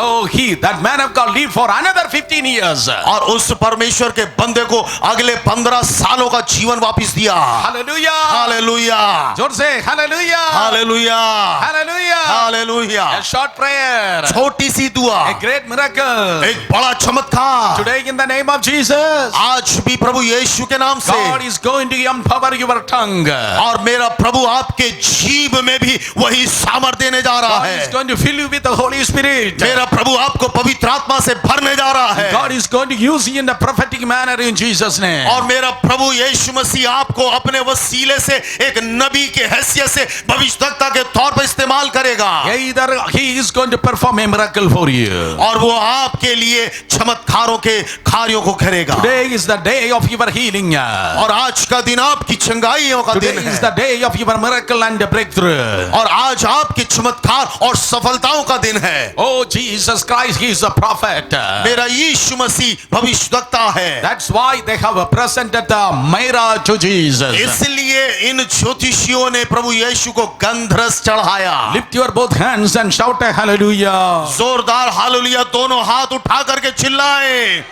Speaker 2: That man of God lived for another 15 years.
Speaker 1: और उस परमेश्वर के बंदे को अगले 15 सालों का जीवन वापिस दिया।
Speaker 2: Hallelujah.
Speaker 1: हालेलुया,
Speaker 2: जोर से Hallelujah.
Speaker 1: Hallelujah,
Speaker 2: Hallelujah.
Speaker 1: Hallelujah.
Speaker 2: A short prayer.
Speaker 1: छोटी सी दुआ,
Speaker 2: A great miracle.
Speaker 1: एक बड़ा चमत्कार।
Speaker 2: Today in the name of Jesus,
Speaker 1: आज भी प्रभु यीशु के नाम से
Speaker 2: God is going to empower your tongue.
Speaker 1: और मेरा प्रभु आपके जीभ में भी वही सामर्थ देने जा रहा
Speaker 2: God is
Speaker 1: है।
Speaker 2: going to fill you with the Holy Spirit.
Speaker 1: मेरा प्रभु आपको पवित्र आत्मा से भरने जा रहा है।
Speaker 2: God is going to use you in a prophetic manner in Jesus' name.
Speaker 1: और मेरा प्रभु यीशु मसीह आपको अपने वसीले से एक नबी के हैसियत से भविष्यवक्ता के तौर पर इस्तेमाल करेगा।
Speaker 2: Either he is going to perform a miracle for you.
Speaker 1: और वो आपके लिए चमत्कारों के कार्यों को करेगा।
Speaker 2: Today is the day of your healing.
Speaker 1: और आज का दिन आपकी चंगाइयों का
Speaker 2: Today
Speaker 1: दिन
Speaker 2: is
Speaker 1: है।
Speaker 2: the day of your miracle and breakthrough.
Speaker 1: और आज आपके चमत्कार चमत्कार और सफलताओं का दिन है।
Speaker 2: Oh, Jesus Christ, He is a prophet.
Speaker 1: मेरा यीशु मसीह भविष्यवक्ता है।
Speaker 2: That's why they have presented the myrrh to Jesus.
Speaker 1: इसलिए इन ज्योतिषियों ने प्रभु यीशु को गंधरस चढ़ाया।
Speaker 2: Lift your both hands and shout a hallelujah.
Speaker 1: जोरदार हालेलुया दोनों हाथ उठा करके चिल्लाए।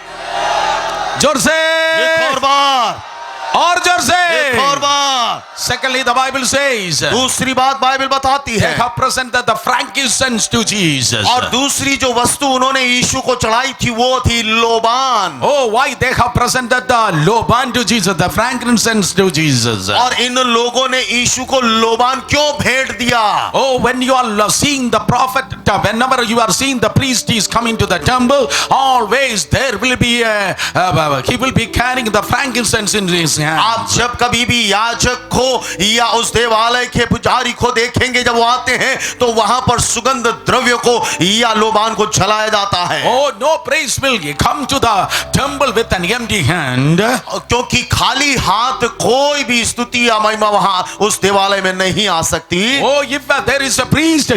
Speaker 2: जोर से
Speaker 1: एक और बार,
Speaker 2: और जोर से।
Speaker 1: एक और बार।
Speaker 2: Secondly, the Bible says
Speaker 1: दूसरी बात बाइबल बताती
Speaker 2: they
Speaker 1: है,
Speaker 2: have presented the frankincense to Jesus.
Speaker 1: और दूसरी जो वस्तु उन्होंने यीशु को चढ़ाई थी वो थी लोबान।
Speaker 2: Oh, why they have presented the loban to Jesus, the frankincense to Jesus?
Speaker 1: और इन लोगों ने यीशु को लोबान क्यों भेंट दिया?
Speaker 2: Oh, when you are seeing the prophet, whenever you are seeing the priest is coming to the temple, always there will be he will be carrying the frankincense in his hand.
Speaker 1: आप जब कभी भी याजक को या उस देवालय के पुजारी को देखेंगे, जब वो आते हैं तो वहां पर सुगंध द्रव्य को या लोबान को जलाया जाता है।
Speaker 2: Oh, no priest will come to the temple with an empty hand.
Speaker 1: क्योंकि खाली हाथ कोई भी स्तुति या महिमा वहां उस देवालय में नहीं आ सकती।
Speaker 2: Oh, if there is a priest,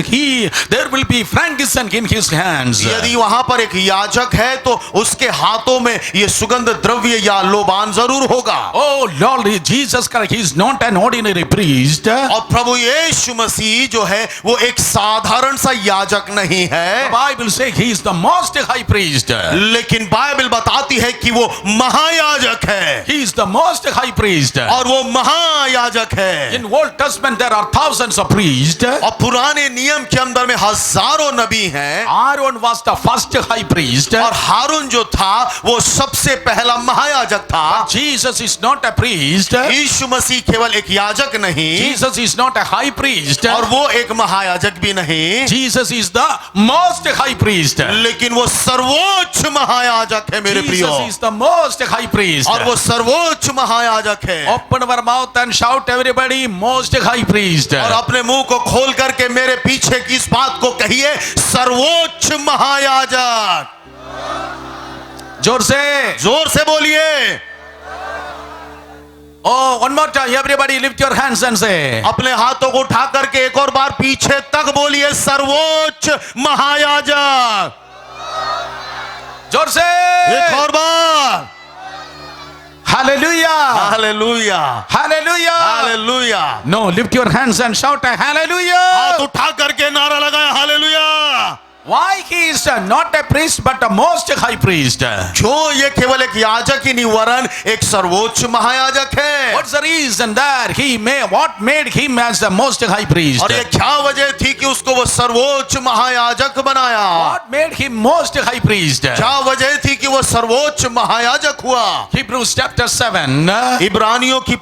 Speaker 2: there will be frankincense in his hands.
Speaker 1: यदि वहां पर एक याजक है तो उसके हाथों में ये सुगंध द्रव्य या लोबान जरूर होगा।
Speaker 2: Oh, Lord Jesus Christ, he is not an ordinary priest.
Speaker 1: और प्रभु यीशु मसीह जो है वो एक साधारण सा याजक नहीं
Speaker 2: The
Speaker 1: है,
Speaker 2: Bible says he is the most high priest.
Speaker 1: लेकिन बाइबल बताती है कि वो महायाजक है।
Speaker 2: He is the most high priest.
Speaker 1: और वो महायाजक है।
Speaker 2: In Old Testament there are thousands of priests.
Speaker 1: और पुराने नियम के अंदर में हजारों नबी हैं,
Speaker 2: Aaron was the first high priest.
Speaker 1: और हारून जो था वो सबसे पहला महायाजक था।
Speaker 2: Jesus is not a priest.
Speaker 1: यीशु मसीह केवल एक याजक नहीं,
Speaker 2: Jesus is not a high priest.
Speaker 1: और वो एक महायाजक भी नहीं,
Speaker 2: Jesus is the most high priest.
Speaker 1: लेकिन वो सर्वोच्च महायाजक है मेरे प्रियो।
Speaker 2: Jesus is the most high priest.
Speaker 1: और वो सर्वोच्च महायाजक है।
Speaker 2: Open our mouth and shout everybody, most high priest.
Speaker 1: और अपने मुंह को खोल करके मेरे पीछे की इस बात को कहिए, सर्वोच्च महायाजक।
Speaker 2: जोर से।
Speaker 1: जोर से बोलिए।
Speaker 2: Oh, one more time, everybody lift your hands and say.
Speaker 1: अपने हाथों को उठा करके एक और बार पीछे तक बोलिए, सर्वोच्च महायाजक।
Speaker 2: जोर से।
Speaker 1: एक और बार।
Speaker 2: Hallelujah.
Speaker 1: Hallelujah,
Speaker 2: Hallelujah.
Speaker 1: Hallelujah.
Speaker 2: No, lift your hands and shout a hallelujah.
Speaker 1: हाथ उठा करके नारा लगाया, hallelujah.
Speaker 2: Why he is not a priest but a most high priest?
Speaker 1: क्यों ये केवल एक याजक ही नहीं वरन एक सर्वोच्च महायाजक है?
Speaker 2: What's the reason that what made him as the most high priest?
Speaker 1: और ये क्या वजह थी कि उसको वो सर्वोच्च महायाजक बनाया?
Speaker 2: What made him most high priest?
Speaker 1: क्या वजह थी कि वो सर्वोच्च महायाजक हुआ?
Speaker 2: Hebrews chapter 7
Speaker 1: इब्रानियों की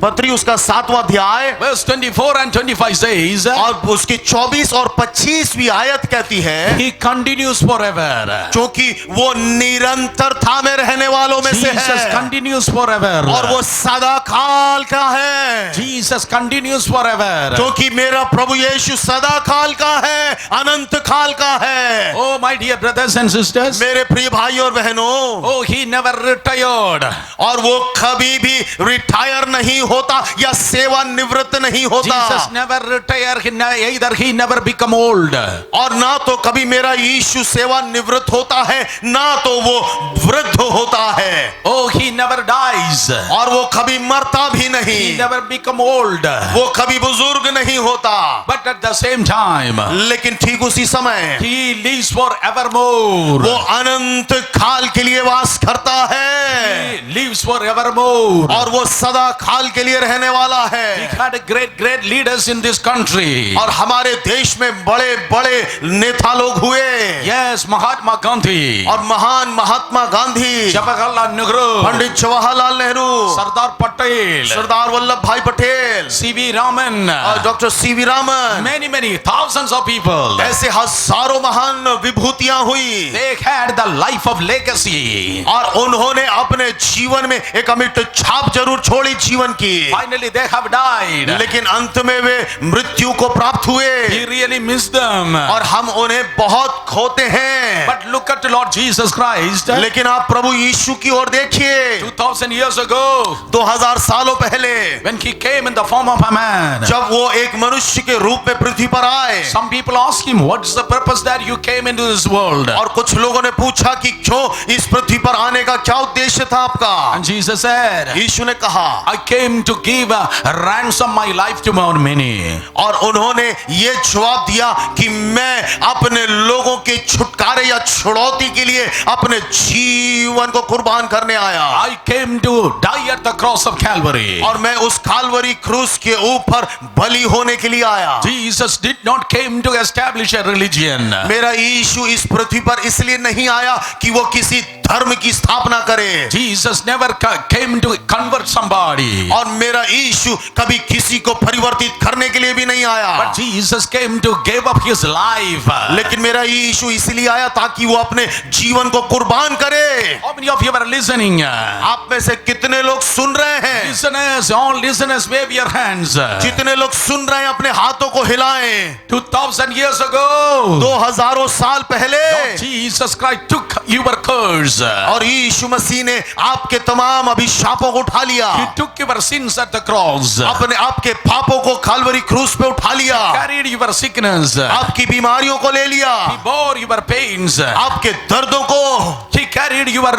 Speaker 1: पत्री उसका 7वां अध्याय
Speaker 2: verse 24 and 25 says,
Speaker 1: और उसकी 24 और 25वीं आयत कहती है,
Speaker 2: he continues forever.
Speaker 1: क्योंकि वो निरंतरता में रहने वालों में से
Speaker 2: Jesus
Speaker 1: है
Speaker 2: continues forever.
Speaker 1: और वो सदा काल का है।
Speaker 2: Jesus continues forever.
Speaker 1: क्योंकि मेरा प्रभु यीशु सदा काल का है, अनंत काल का है।
Speaker 2: Oh, my dear brothers and sisters.
Speaker 1: मेरे प्रिय भाई और बहनों,
Speaker 2: Oh, he never retired.
Speaker 1: और वो कभी भी रिटायर नहीं होता या सेवानिवृत्त नहीं होता।
Speaker 2: Jesus never retired. Either he never become old.
Speaker 1: और ना तो कभी मेरा यीशु सेवानिवृत्त होता है, ना तो वो वृद्ध होता है।
Speaker 2: Oh, he never dies.
Speaker 1: और वो कभी मरता भी
Speaker 2: He
Speaker 1: नहीं,
Speaker 2: never become old.
Speaker 1: वो कभी बुजुर्ग नहीं होता।
Speaker 2: But at the same time,
Speaker 1: लेकिन ठीक उसी समय
Speaker 2: he lives forevermore.
Speaker 1: वो अनंत काल के लिए वास करता है,
Speaker 2: He lives forevermore.
Speaker 1: और वो सदा काल के लिए रहने वाला
Speaker 2: He
Speaker 1: है।
Speaker 2: had great leaders in this country.
Speaker 1: और हमारे देश में बड़े बड़े नेता लोग हुए।
Speaker 2: Yes, Mahatma Gandhi,
Speaker 1: और महान Mahatma Gandhi,
Speaker 2: Jawaharlal Nehru,
Speaker 1: Pandit Jawaharlal Nehru,
Speaker 2: Sardar Patel,
Speaker 1: Sardar Vallabh भाई पटेल,
Speaker 2: C.V. Raman,
Speaker 1: और doctor CV Raman,
Speaker 2: many thousands of people.
Speaker 1: ऐसे हजारों महान विभूतियां हुई।
Speaker 2: They had the life of legacy.
Speaker 1: और उन्होंने अपने जीवन में एक अमिट छाप जरूर छोड़ी जीवन की,
Speaker 2: Finally, they have died.
Speaker 1: लेकिन अंत में वे मृत्यु को प्राप्त हुए।
Speaker 2: He really missed them.
Speaker 1: और हम उन्हें बहुत खोते हैं।
Speaker 2: But look at the Lord Jesus Christ.
Speaker 1: लेकिन आप प्रभु यीशु की ओर देखिए।
Speaker 2: 2000 years ago,
Speaker 1: 2000 सालों पहले
Speaker 2: when he came in the form of a man.
Speaker 1: जब वो एक मनुष्य के रूप में पृथ्वी पर आए,
Speaker 2: Some people ask him, what's the purpose that you came into this world?
Speaker 1: और कुछ लोगों ने पूछा कि क्यों इस पृथ्वी पर आने का क्या उद्देश्य था आपका?
Speaker 2: And Jesus said,
Speaker 1: यीशु ने कहा,
Speaker 2: I came to give a ransom my life to many.
Speaker 1: और उन्होंने ये जवाब दिया कि मैं अपने लोगों के छुटकारे या छुड़ौती के लिए अपने जीवन को कुर्बान करने आया,
Speaker 2: I came to die at the cross of Calvary.
Speaker 1: और मैं उस काल्वरी क्रूस के ऊपर बलि होने के लिए आया।
Speaker 2: Jesus did not came to establish a religion.
Speaker 1: मेरा यीशु इस पृथ्वी पर इसलिए नहीं आया कि वो किसी धर्म की स्थापना करे,
Speaker 2: Jesus never came to convert somebody.
Speaker 1: और मेरा यीशु कभी किसी को परिवर्तित करने के लिए भी नहीं आया,
Speaker 2: But Jesus came to give up his life.
Speaker 1: लेकिन मेरा यीशु इसलिए आया ताकि वो अपने जीवन को कुर्बान करे।
Speaker 2: How many of you are listening?
Speaker 1: आप में से कितने लोग सुन रहे हैं?
Speaker 2: Listeners, all listeners, wave your hands.
Speaker 1: जितने लोग सुन रहे हैं अपने हाथों को हिलाएं।
Speaker 2: 2000 years ago,
Speaker 1: 2000 साल पहले
Speaker 2: Jesus Christ took your curse.
Speaker 1: और यीशु मसीह ने आपके तमाम अभिशापों को उठा लिया,
Speaker 2: He took your sins at the cross.
Speaker 1: अपने आपके पापों को काल्वरी क्रूस पे उठा लिया,
Speaker 2: Carried your sickness.
Speaker 1: आपकी बीमारियों को ले लिया,
Speaker 2: He bore your pains.
Speaker 1: आपके दर्दों को,
Speaker 2: He carried your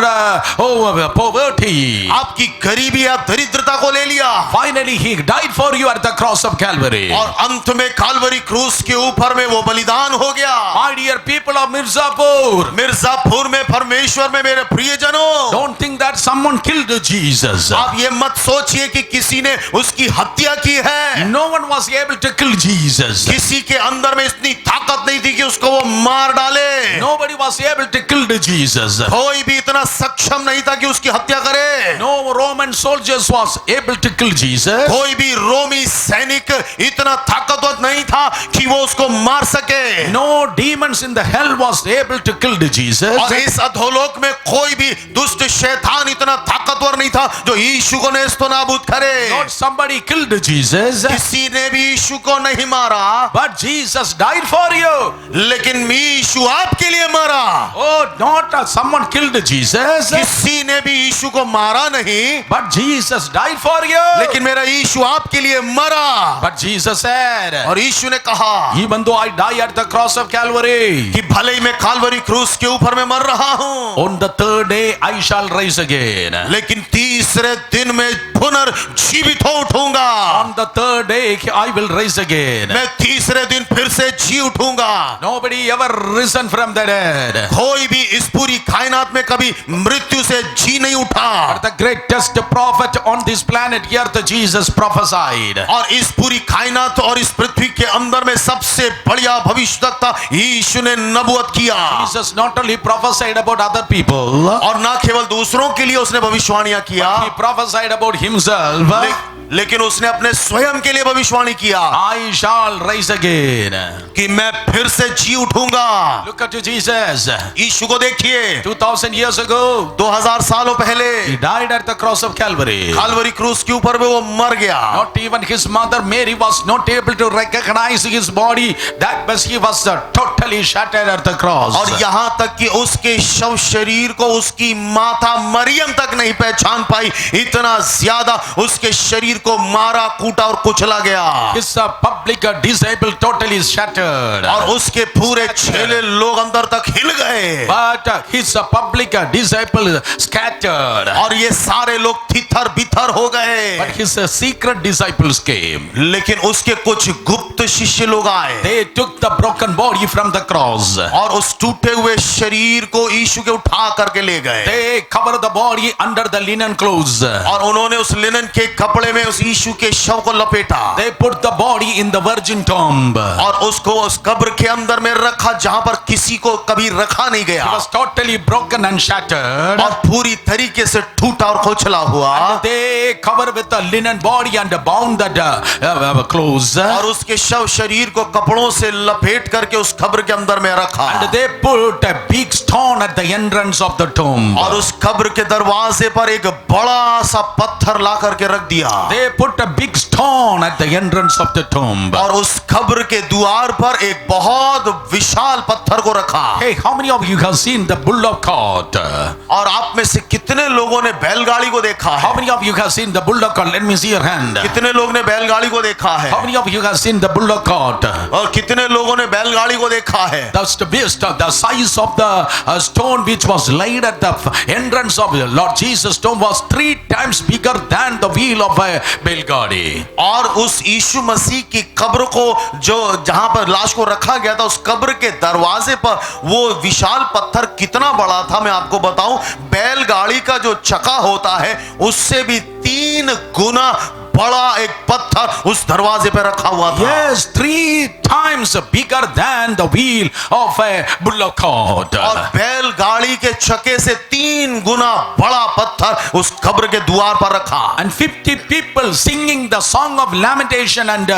Speaker 2: poverty.
Speaker 1: आपकी गरीबी या दरिद्रता को ले लिया,
Speaker 2: Finally, He died for you at the cross of Calvary.
Speaker 1: और अंत में काल्वरी क्रूस के ऊपर में वो बलिदान हो गया।
Speaker 2: My dear people of Mirzapur,
Speaker 1: Mirzapur में, परमेश्वर में मेरे प्रियजनों,
Speaker 2: don't think that someone killed Jesus.
Speaker 1: आप ये मत सोचिए कि किसी ने उसकी हत्या की है।
Speaker 2: No one was able to kill Jesus.
Speaker 1: किसी के अंदर में इतनी ताकत नहीं थी कि उसको वो मार डाले।
Speaker 2: Nobody was able to kill Jesus.
Speaker 1: कोई भी इतना सक्षम नहीं था कि उसकी हत्या करे।
Speaker 2: No Roman soldiers was able to kill Jesus.
Speaker 1: कोई भी रोमी सैनिक इतना ताकतवर नहीं था कि वो उसको मार सके।
Speaker 2: No demons in the hell was able to kill Jesus.
Speaker 1: और इस अधोलोक में कोई भी दुष्ट शैतान इतना ताकतवर नहीं था जो यीशु को नेस्तो नाबूद करे।
Speaker 2: Not somebody killed Jesus,
Speaker 1: किसी ने भी यीशु को नहीं मारा,
Speaker 2: but Jesus died for you.
Speaker 1: लेकिन यीशु आपके लिए मरा।
Speaker 2: Oh, not someone killed Jesus,
Speaker 1: किसी ने भी यीशु को मारा नहीं,
Speaker 2: but Jesus died for you.
Speaker 1: लेकिन मेरा यीशु आपके लिए मरा।
Speaker 2: But Jesus said,
Speaker 1: और यीशु ने कहा
Speaker 2: even though I die at the cross of Calvary,
Speaker 1: कि भले ही मैं काल्वरी क्रूस के ऊपर में मर रहा हूं,
Speaker 2: on the third day I shall rise again.
Speaker 1: लेकिन तीसरे दिन में पुनर्जीवित हो उठूंगा।
Speaker 2: On the third day I will rise again.
Speaker 1: मैं तीसरे दिन फिर से जी उठूंगा।
Speaker 2: Nobody ever risen from the dead.
Speaker 1: कोई भी इस पूरी कायनात में कभी मृत्यु से जी नहीं उठा।
Speaker 2: The greatest prophet on this planet earth, Jesus prophesied.
Speaker 1: और इस पूरी कायनात और इस पृथ्वी के अंदर में सबसे बढ़िया भविष्यवक्ता यीशु ने नबूवत किया।
Speaker 2: Jesus not only prophesied about other people,
Speaker 1: और ना केवल दूसरों के लिए उसने भविष्यवाणियां किया,
Speaker 2: he prophesied about himself.
Speaker 1: लेकिन उसने अपने स्वयं के लिए भविष्यवाणी किया
Speaker 2: I shall rise again.
Speaker 1: कि मैं फिर से जी उठूंगा।
Speaker 2: Look at Jesus.
Speaker 1: यीशु को देखिए,
Speaker 2: 2000 years ago,
Speaker 1: 2000 सालों पहले
Speaker 2: he died at the cross of Calvary.
Speaker 1: काल्वरी क्रूस के ऊपर में वो मर गया।
Speaker 2: Not even his mother Mary was not able to recognize his body. That was he was totally shattered at the cross.
Speaker 1: और यहाँ तक कि उसके शव शरीर को उसकी माता मरियम तक नहीं पहचान पाई, इतना ज्यादा उसके शरीर को मारा, कूटा और कुचला गया।
Speaker 2: His public disciple totally shattered.
Speaker 1: और उसके पूरे चेले लोग अंदर तक हिल गए।
Speaker 2: But his public disciple scattered.
Speaker 1: और ये सारे लोग तितर बितर हो गए।
Speaker 2: But his secret disciples came.
Speaker 1: लेकिन उसके कुछ गुप्त शिष्य लोग आए।
Speaker 2: They took the broken body from the cross.
Speaker 1: और उस टूटे हुए शरीर को यीशु के उठा करके ले गए।
Speaker 2: They covered the body under the linen clothes.
Speaker 1: और उन्होंने उस लिनन के कपड़े में उस यीशु के शव को लपेटा।
Speaker 2: They put the body in the virgin tomb.
Speaker 1: और उसको उस कब्र के अंदर में रखा जहां पर किसी को कभी रखा नहीं गया।
Speaker 2: It was totally broken and shattered.
Speaker 1: और पूरी तरीके से टूटा और खोचला हुआ।
Speaker 2: They covered with the linen body and bound the clothes.
Speaker 1: और उसके शव शरीर को कपड़ों से लपेट करके उस कब्र के अंदर में रखा।
Speaker 2: And they put a big stone at the entrance of the tomb.
Speaker 1: और उस कब्र के दरवाजे पर एक बड़ा सा पत्थर ला करके रख दिया।
Speaker 2: they put a big stone at the entrance of the tomb.
Speaker 1: और उस कब्र के द्वार पर एक बहुत विशाल पत्थर को रखा।
Speaker 2: Hey, how many of you have seen the bullock cart?
Speaker 1: और आप में से कितने लोगों ने बैलगाड़ी को देखा
Speaker 2: How
Speaker 1: है?
Speaker 2: many of you have seen the bullock cart? Let me see your hand.
Speaker 1: कितने लोग ने बैलगाड़ी को देखा है?
Speaker 2: How many of you have seen the bullock cart?
Speaker 1: और कितने लोगों ने बैलगाड़ी को देखा है?
Speaker 2: That's the best, the size of the stone which was laid at the entrance of the Lord Jesus' tomb was 3 times bigger than the wheel of a बैलगाड़ी.
Speaker 1: और उस यीशु मसीह की कब्र को जो जहां पर लाश को रखा गया था, उस कब्र के दरवाजे पर वो विशाल पत्थर कितना बड़ा था मैं आपको बताऊं, बैलगाड़ी का जो चक्का होता है उससे भी 3 गुना बड़ा एक पत्थर उस दरवाजे पे रखा हुआ था।
Speaker 2: Yes, 3 times bigger than the wheel of a bullock cart.
Speaker 1: और बैलगाड़ी के चक्के से 3 गुना बड़ा पत्थर उस कब्र के द्वार पर रखा।
Speaker 2: And 50 people singing the song of lamentation and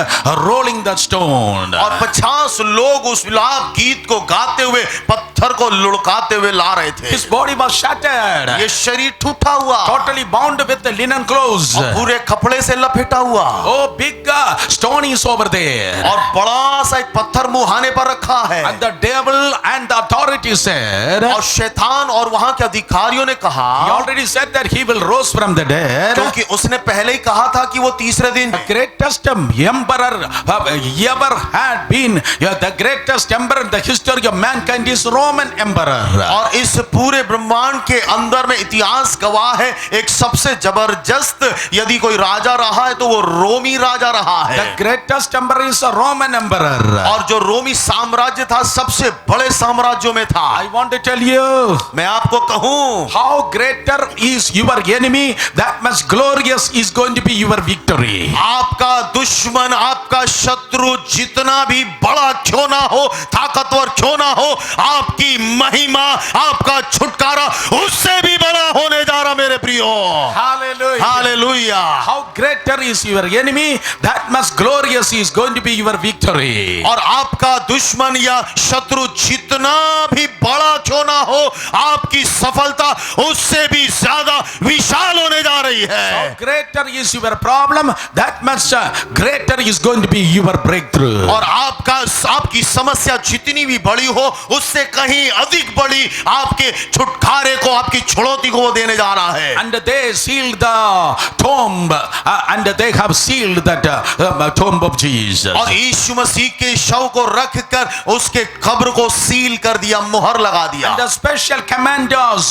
Speaker 2: rolling the stone.
Speaker 1: और 50 लोग उस विलाप गीत को गाते हुए पत्थर को लुढ़काते हुए ला रहे थे।
Speaker 2: His body was shattered,
Speaker 1: ये शरीर टूटा हुआ
Speaker 2: totally bound with the linen clothes.
Speaker 1: और पूरे कपड़े से लपेटा हुआ।
Speaker 2: Oh, big stone is over there.
Speaker 1: और बड़ा सा एक पत्थर मुहाने पर रखा है।
Speaker 2: And the devil and the authority said,
Speaker 1: और शैतान और वहां के अधिकारियों ने
Speaker 2: he
Speaker 1: कहा,
Speaker 2: already said that he will rose from the dead.
Speaker 1: क्योंकि उसने पहले ही कहा था कि वो तीसरे दिन
Speaker 2: The greatest emperor ever had been, the greatest emperor in the history of mankind is Roman emperor.
Speaker 1: और इस पूरे ब्रह्मांड के अंदर में इतिहास गवाह है, एक सबसे जबरदस्त यदि कोई राजा रहा है तो वो रोमी राजा रहा
Speaker 2: The
Speaker 1: है।
Speaker 2: greatest emperor is a Roman emperor.
Speaker 1: और जो रोमी साम्राज्य था सबसे बड़े साम्राज्यों में था।
Speaker 2: I want to tell you,
Speaker 1: मैं आपको कहूं,
Speaker 2: how greater is your enemy, that much glorious is going to be your victory.
Speaker 1: आपका दुश्मन, आपका शत्रु जितना भी बड़ा क्यों ना हो, ताकतवर क्यों ना हो, आपकी महिमा, आपका छुटकारा उससे भी बड़ा होने जा रहा मेरे प्रियो।
Speaker 2: Hallelujah.
Speaker 1: Hallelujah.
Speaker 2: How greater is your enemy, that much glorious is going to be your victory.
Speaker 1: और आपका दुश्मन या शत्रु जितना भी बड़ा क्यों ना हो, आपकी सफलता उससे भी ज्यादा विशाल होने जा रही
Speaker 2: How
Speaker 1: है।
Speaker 2: greater is your problem, that much greater is going to be your breakthrough.
Speaker 1: और आपकी समस्या जितनी भी बड़ी हो, उससे कहीं अधिक बड़ी आपके छुटकारे को, आपकी छुड़ौती को वो देने जा रहा है।
Speaker 2: And they sealed the tomb, and they have sealed that tomb of Jesus.
Speaker 1: और यीशु मसीह के शव को रख कर उसके कब्र को सील कर दिया, मुहर लगा दिया।
Speaker 2: And the special commanders,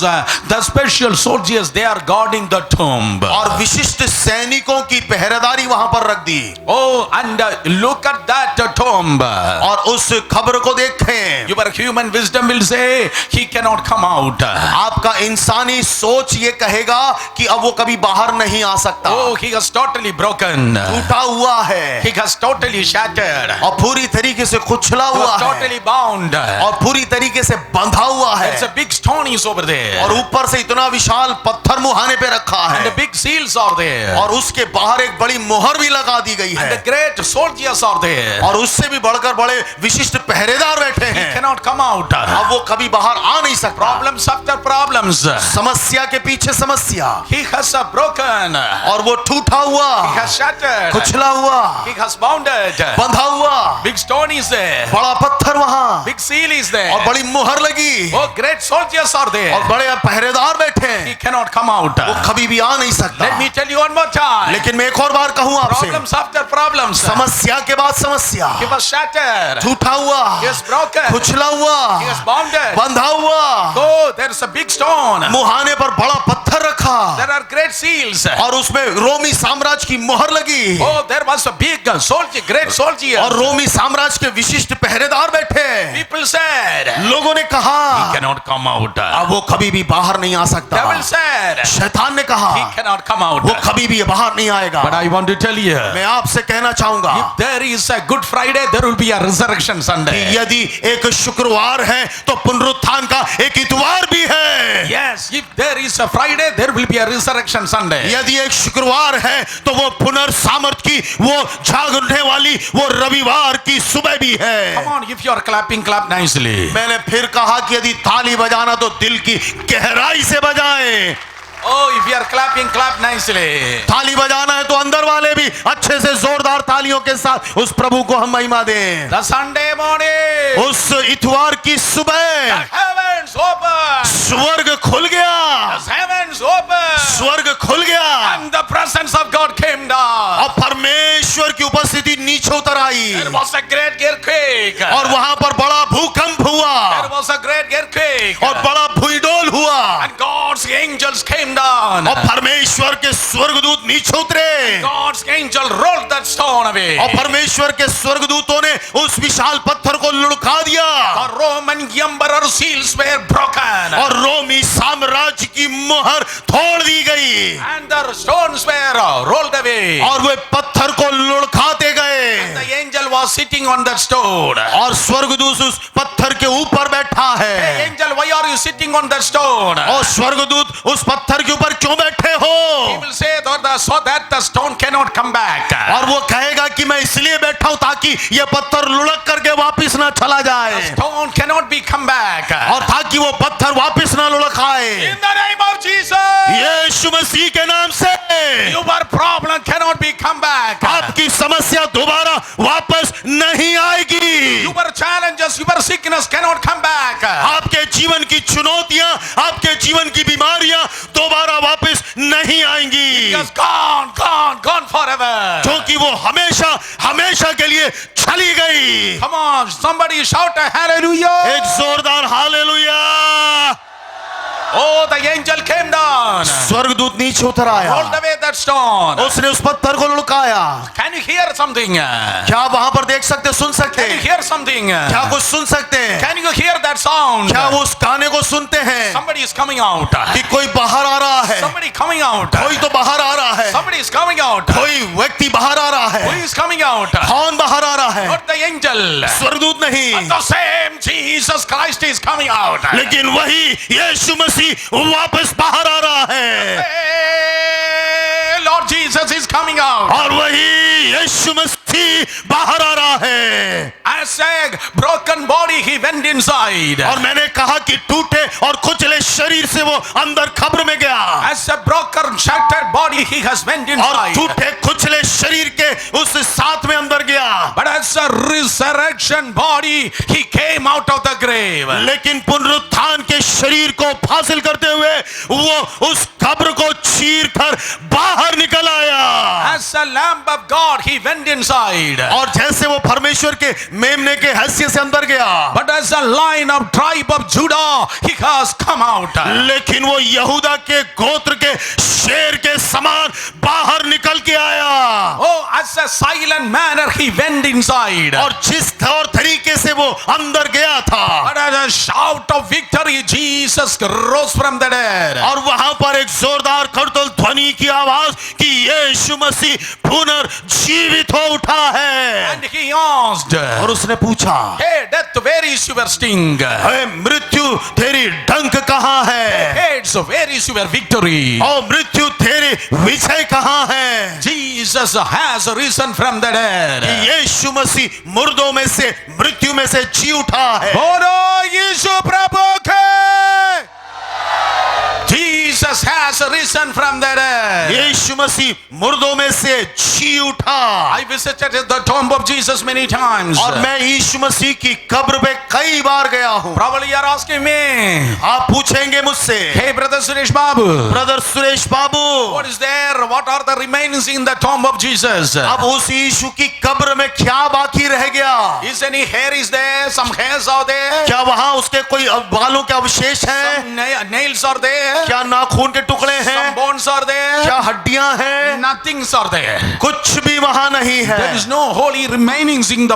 Speaker 2: the special soldiers, they are guarding the tomb.
Speaker 1: और विशिष्ट सैनिकों की पहरेदारी वहां पर रख दी।
Speaker 2: Oh, and look at that tomb.
Speaker 1: और उस खबर को देखें।
Speaker 2: Your human wisdom will say he cannot come out.
Speaker 1: आपका इंसानी सोच ये कहेगा कि अब वो कभी बाहर नहीं आ सकता।
Speaker 2: Oh, he has totally broken.
Speaker 1: टूटा हुआ है
Speaker 2: He has totally shattered.
Speaker 1: और पूरी तरीके से कुचला
Speaker 2: He
Speaker 1: हुआ
Speaker 2: was
Speaker 1: है
Speaker 2: totally bound.
Speaker 1: और पूरी तरीके से बंधा हुआ है।
Speaker 2: There's a big stone is over there.
Speaker 1: और ऊपर से इतना विशाल पत्थर मुहाने पे रखा
Speaker 2: And the
Speaker 1: है
Speaker 2: big seals are there.
Speaker 1: और उसके बाहर एक बड़ी मोहर भी लगा दी गई
Speaker 2: And the
Speaker 1: है
Speaker 2: great soldiers are there.
Speaker 1: और उससे भी बढ़कर बड़े विशिष्ट पहरेदार बैठे
Speaker 2: He
Speaker 1: हैं।
Speaker 2: cannot come out.
Speaker 1: अब वो कभी बाहर आ नहीं सकता।
Speaker 2: Problems after problems.
Speaker 1: समस्या के पीछे समस्या
Speaker 2: He has broken.
Speaker 1: और वो टूटा
Speaker 2: He
Speaker 1: हुआ,
Speaker 2: has shattered.
Speaker 1: कुचला हुआ,
Speaker 2: He has bounded.
Speaker 1: बंधा हुआ,
Speaker 2: Big stone is there.
Speaker 1: बड़ा पत्थर वहां
Speaker 2: Big seal is
Speaker 1: और
Speaker 2: there.
Speaker 1: बड़ी मुहर लगी
Speaker 2: Oh, great soldiers are
Speaker 1: और
Speaker 2: there.
Speaker 1: बड़े पहरेदार बैठे
Speaker 2: He
Speaker 1: हैं।
Speaker 2: cannot come out.
Speaker 1: वो कभी भी आ नहीं सकता।
Speaker 2: Let me tell you one more time.
Speaker 1: लेकिन मैं एक और बार कहूं आपसे,
Speaker 2: Problems after problems.
Speaker 1: समस्या के बाद समस्या,
Speaker 2: He was shattered.
Speaker 1: टूटा हुआ,
Speaker 2: He is broken.
Speaker 1: कुचला हुआ,
Speaker 2: He is bounded.
Speaker 1: बंधा हुआ,
Speaker 2: Oh, there is a big stone.
Speaker 1: मुहाने पर बड़ा पत्थर रखा
Speaker 2: There are great seals.
Speaker 1: और उसमें रोमी साम्राज्य की मोहर लगी
Speaker 2: Oh, there was a big soldier, great soldier.
Speaker 1: और रोमी साम्राज्य के विशिष्ट पहरेदार बैठे।
Speaker 2: People said,
Speaker 1: लोगों ने कहा
Speaker 2: cannot come out.
Speaker 1: अब वो कभी भी बाहर नहीं आ सकता।
Speaker 2: Devil said,
Speaker 1: शैतान ने कहा
Speaker 2: he cannot come out.
Speaker 1: वो कभी भी बाहर नहीं आएगा।
Speaker 2: But I want to tell you,
Speaker 1: मैं आपसे कहना चाहूंगा,
Speaker 2: if there is a Good Friday, there will be a resurrection Sunday.
Speaker 1: यदि एक शुक्रवार है तो पुनरुत्थान का एक इतवार भी है।
Speaker 2: Yes, if there is a Friday, there will be a resurrection Sunday.
Speaker 1: यदि एक शुक्रवार है तो वो पुनर्सामर्थ की, वो जाग उठने वाली वो रविवार की सुबह भी है।
Speaker 2: Come on, if you are clapping, clap nicely.
Speaker 1: मैंने फिर कहा कि यदि ताली बजाना तो दिल की गहराई से बजाएं।
Speaker 2: Oh, if you are clapping, clap nicely.
Speaker 1: ताली बजाना है तो अंदर वाले भी अच्छे से जोरदार तालियों के साथ उस प्रभु को हम महिमा दें।
Speaker 2: The Sunday morning,
Speaker 1: उस इतवार की
Speaker 2: the
Speaker 1: सुबह
Speaker 2: heavens open.
Speaker 1: स्वर्ग खुल गया,
Speaker 2: The heavens open.
Speaker 1: स्वर्ग खुल गया
Speaker 2: And the presence of God came down.
Speaker 1: और परमेश्वर की उपस्थिति नीचे उतर आई
Speaker 2: There was a great earthquake.
Speaker 1: और वहां पर बड़ा भूकंप
Speaker 2: There
Speaker 1: हुआ
Speaker 2: was a great earthquake.
Speaker 1: और बड़ा भूडोल हुआ
Speaker 2: And God's angels came down.
Speaker 1: और परमेश्वर के स्वर्गदूत नीचे उतरे
Speaker 2: God's angel rolled that stone away.
Speaker 1: और परमेश्वर के स्वर्गदूतों ने उस विशाल पत्थर को लुढ़का दिया
Speaker 2: The Roman emperor seals were broken.
Speaker 1: और रोमी साम्राज्य की मुहर तोड़ दी गई
Speaker 2: And the stones were rolled away.
Speaker 1: और वे पत्थर को लुढ़काते गए
Speaker 2: The angel was sitting on that stone.
Speaker 1: और स्वर्गदूत उस पत्थर के ऊपर बैठा
Speaker 2: Hey
Speaker 1: है
Speaker 2: angel, why are you sitting on that stone?
Speaker 1: और स्वर्गदूत उस पत्थर के ऊपर क्यों बैठे
Speaker 2: He
Speaker 1: हो
Speaker 2: will say so that the stone cannot come back.
Speaker 1: और वो कहेगा कि मैं इसलिए बैठा हूं ताकि ये पत्थर लुढ़क करके वापस ना चला जाए
Speaker 2: Stone cannot be come back.
Speaker 1: और ताकि वो पत्थर वापस ना लुढ़क आए
Speaker 2: In the name of Jesus,
Speaker 1: यीशु मसीह के नाम से
Speaker 2: your problem cannot be come back.
Speaker 1: आपकी समस्या दोबारा वापस नहीं आएगी
Speaker 2: Your challenges, your sickness cannot come back.
Speaker 1: आपके जीवन की चुनौतियां आपके जीवन की बीमारियां दोबारा वापस नहीं आएंगी
Speaker 2: Because gone forever.
Speaker 1: क्योंकि वो हमेशा हमेशा के लिए चली गई
Speaker 2: Come on, somebody shout a hallelujah.
Speaker 1: एक जोरदार hallelujah
Speaker 2: Oh, the angel came down.
Speaker 1: स्वर्गदूत नीचे उतर आया
Speaker 2: Rolled away that stone.
Speaker 1: उसने उस पत्थर को लुढ़काया
Speaker 2: Can you hear something?
Speaker 1: क्या आप वहां पर देख सकते सुन सकते
Speaker 2: Can you hear something?
Speaker 1: क्या कुछ सुन सकते हैं
Speaker 2: Can you hear that sound?
Speaker 1: क्या वो उस गाने को सुनते हैं
Speaker 2: Somebody is coming out.
Speaker 1: कि कोई बाहर आ रहा है
Speaker 2: Somebody coming out.
Speaker 1: कोई तो बाहर आ रहा है
Speaker 2: Somebody is coming out.
Speaker 1: कोई व्यक्ति बाहर आ रहा
Speaker 2: Who
Speaker 1: है
Speaker 2: is coming out?
Speaker 1: कौन बाहर आ रहा है
Speaker 2: Not the angel.
Speaker 1: स्वर्गदूत नहीं
Speaker 2: The same Jesus Christ is coming out.
Speaker 1: लेकिन वही यीशु मसीह वापस बाहर आ रहा है
Speaker 2: Hey, Lord Jesus is coming out.
Speaker 1: और वही यीशु मसीह बाहर आ रहा है
Speaker 2: As a broken body, he went inside.
Speaker 1: और मैंने कहा कि टूटे और कुचले शरीर से वो अंदर कब्र में गया
Speaker 2: As a broken, shattered body, he has went
Speaker 1: और
Speaker 2: inside.
Speaker 1: टूटे कुचले शरीर के उस साथ में अंदर गया
Speaker 2: But as a resurrection body, he came out of the grave.
Speaker 1: लेकिन पुनरुत्थान के शरीर को हासिल करते हुए वो उस कब्र को चीर कर बाहर निकल आया
Speaker 2: As a lamb of God, he went inside.
Speaker 1: और जैसे वो परमेश्वर के मेमने के हैसियत से अंदर गया
Speaker 2: But as a lion of tribe of Judah, he has come out.
Speaker 1: लेकिन वो यहूदा के गोत्र के शेर के समान बाहर निकल के आया
Speaker 2: Oh, as a silent manner, he went inside.
Speaker 1: और जिस और तरीके से वो अंदर गया था
Speaker 2: But as a shout of victory, Jesus rose from the dead.
Speaker 1: और वहां पर एक जोरदार करतल ध्वनि की आवाज कि यीशु मसीह पुनर्जीवित हो उठा है
Speaker 2: And he asked,
Speaker 1: और उसने पूछा
Speaker 2: Hey, death, where is your sting?
Speaker 1: हे मृत्यु तेरी डंक कहाँ है
Speaker 2: Hades, where is your victory?
Speaker 1: और मृत्यु तेरे विजय कहाँ है
Speaker 2: Jesus has risen from the dead.
Speaker 1: यीशु मसीह मुर्दों में से मृत्यु में से जी उठा है
Speaker 2: बोलो यीशु प्रभु के Jesus has risen from the dead.
Speaker 1: यीशु मसीह मुर्दों में से जी उठा
Speaker 2: I visited the tomb of Jesus many times.
Speaker 1: और मैं यीशु मसीह की कब्र पे कई बार गया हूँ
Speaker 2: Probably you are asking me,
Speaker 1: आप पूछेंगे मुझसे
Speaker 2: Hey brother Suresh Babu,
Speaker 1: brother Suresh Babu
Speaker 2: what is there? What are the remains in the tomb of Jesus?
Speaker 1: अब उस यीशु की कब्र में क्या बाकी रह गया
Speaker 2: Is any hair is there? Some hairs are there?
Speaker 1: क्या वहां उसके कोई बालों के अवशेष हैं
Speaker 2: Some nails are there?
Speaker 1: क्या नाखून के टुकड़े
Speaker 2: Some
Speaker 1: हैं
Speaker 2: bones are there?
Speaker 1: क्या हड्डियां हैं
Speaker 2: Nothing are there.
Speaker 1: कुछ भी वहां नहीं है
Speaker 2: There is no holy remainings in the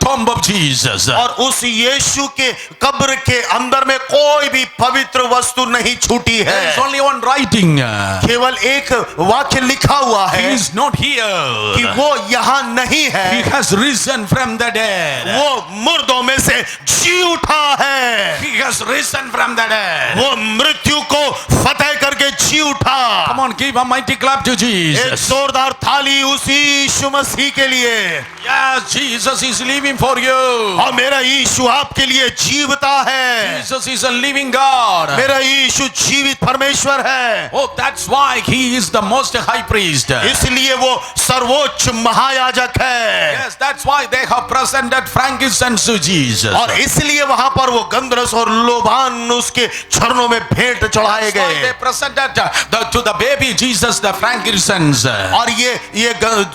Speaker 2: tomb of Jesus.
Speaker 1: और उस यीशु के कब्र के अंदर में कोई भी पवित्र वस्तु नहीं छूटी है
Speaker 2: There is only one writing.
Speaker 1: केवल एक वाक्य लिखा हुआ
Speaker 2: He
Speaker 1: है
Speaker 2: is not
Speaker 1: कि
Speaker 2: here.
Speaker 1: वो यहाँ नहीं
Speaker 2: He
Speaker 1: है
Speaker 2: has risen from the dead.
Speaker 1: वो मुर्दों में से जी उठा है
Speaker 2: He has risen from the dead.
Speaker 1: वो मृत्यु को फतेह करके जी उठा।
Speaker 2: Come on, give a mighty clap to
Speaker 1: एक
Speaker 2: Jesus.
Speaker 1: जोरदार थाली उसी यीशु मसीह के लिए।
Speaker 2: Yes, Jesus is living for you.
Speaker 1: और मेरा यीशु आपके लिए जीवता है।
Speaker 2: Jesus is a living God.
Speaker 1: मेरा यीशु जीवित परमेश्वर है।
Speaker 2: Oh, that's why he is the most high priest.
Speaker 1: इसलिए वो सर्वोच्च महायाजक है।
Speaker 2: Yes, that's why they have presented frankincense to Jesus.
Speaker 1: और इसलिए वहां पर वो गंधरस और लोबान उसके चरणों में भेंट चढ़ाए
Speaker 2: That's why
Speaker 1: गए।
Speaker 2: they presented to the baby Jesus the frankincense.
Speaker 1: और ये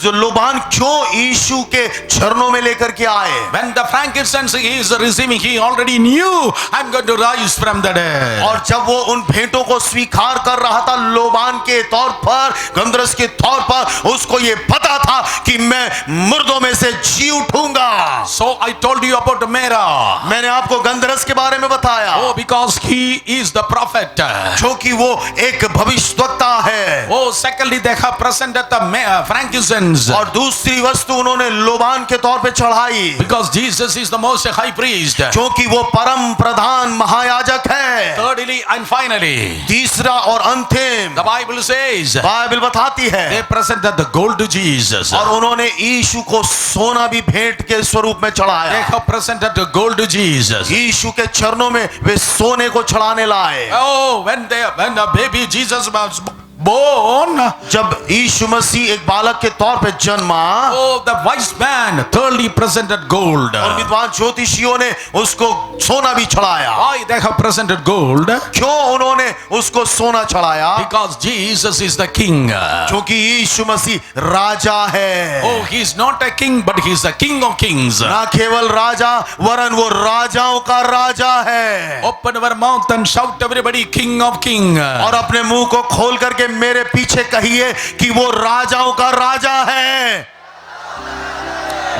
Speaker 1: जो लोबान क्यों यीशु के चरणों में लेकर के आए?
Speaker 2: When the frankincense he is receiving, he already knew I'm going to rise from the dead.
Speaker 1: और जब वो उन भेंटों को स्वीकार कर रहा था लोबान के तौर पर, गंधरस के तौर पर, उसको ये पता था कि मैं मुर्दों में से जी उठूंगा।
Speaker 2: So I told you about Mera.
Speaker 1: मैंने आपको गंधरस के बारे में बताया।
Speaker 2: Oh, because he is the prophet.
Speaker 1: क्योंकि वो एक भविष्यवक्ता है।
Speaker 2: Oh, secondly, they have presented the frankincense.
Speaker 1: और दूसरी वस्तु उन्होंने लोबान के तौर पे चढ़ाई,
Speaker 2: Because Jesus is the most high priest.
Speaker 1: क्योंकि वो परम प्रधान महायाजक है।
Speaker 2: Thirdly and finally,
Speaker 1: तीसरा और अंतिम,
Speaker 2: the Bible says
Speaker 1: बाइबल बताती
Speaker 2: they
Speaker 1: है,
Speaker 2: presented the gold to Jesus.
Speaker 1: और उन्होंने यीशु को सोना भी भेंट के स्वरूप में
Speaker 2: They
Speaker 1: चढ़ाया।
Speaker 2: have presented the gold to Jesus.
Speaker 1: यीशु के चरणों में वे सोने को चढ़ाने लाए।
Speaker 2: Oh, when the baby Jesus was born,
Speaker 1: जब यीशु मसीह एक बालक के तौर पे जन्मा,
Speaker 2: oh, the wise man thirdly presented gold.
Speaker 1: और विद्वान ज्योतिषियों ने उसको सोना भी चढ़ाया।
Speaker 2: Why they have presented gold?
Speaker 1: क्यों उन्होंने उसको सोना चढ़ाया?
Speaker 2: Because Jesus is the king.
Speaker 1: क्योंकि यीशु मसीह राजा है।
Speaker 2: Oh, he is not a king, but he is the king of kings.
Speaker 1: ना केवल राजा, वरन वो राजाओं का राजा है।
Speaker 2: Open our mouth and shout everybody, king of king.
Speaker 1: और अपने मुंह को खोल करके मेरे पीछे कहिए कि वो राजाओं का राजा है।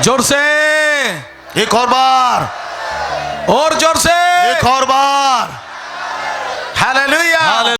Speaker 2: जोर से,
Speaker 1: एक और बार,
Speaker 2: और जोर से,
Speaker 1: एक और बार।
Speaker 2: हालेलुया।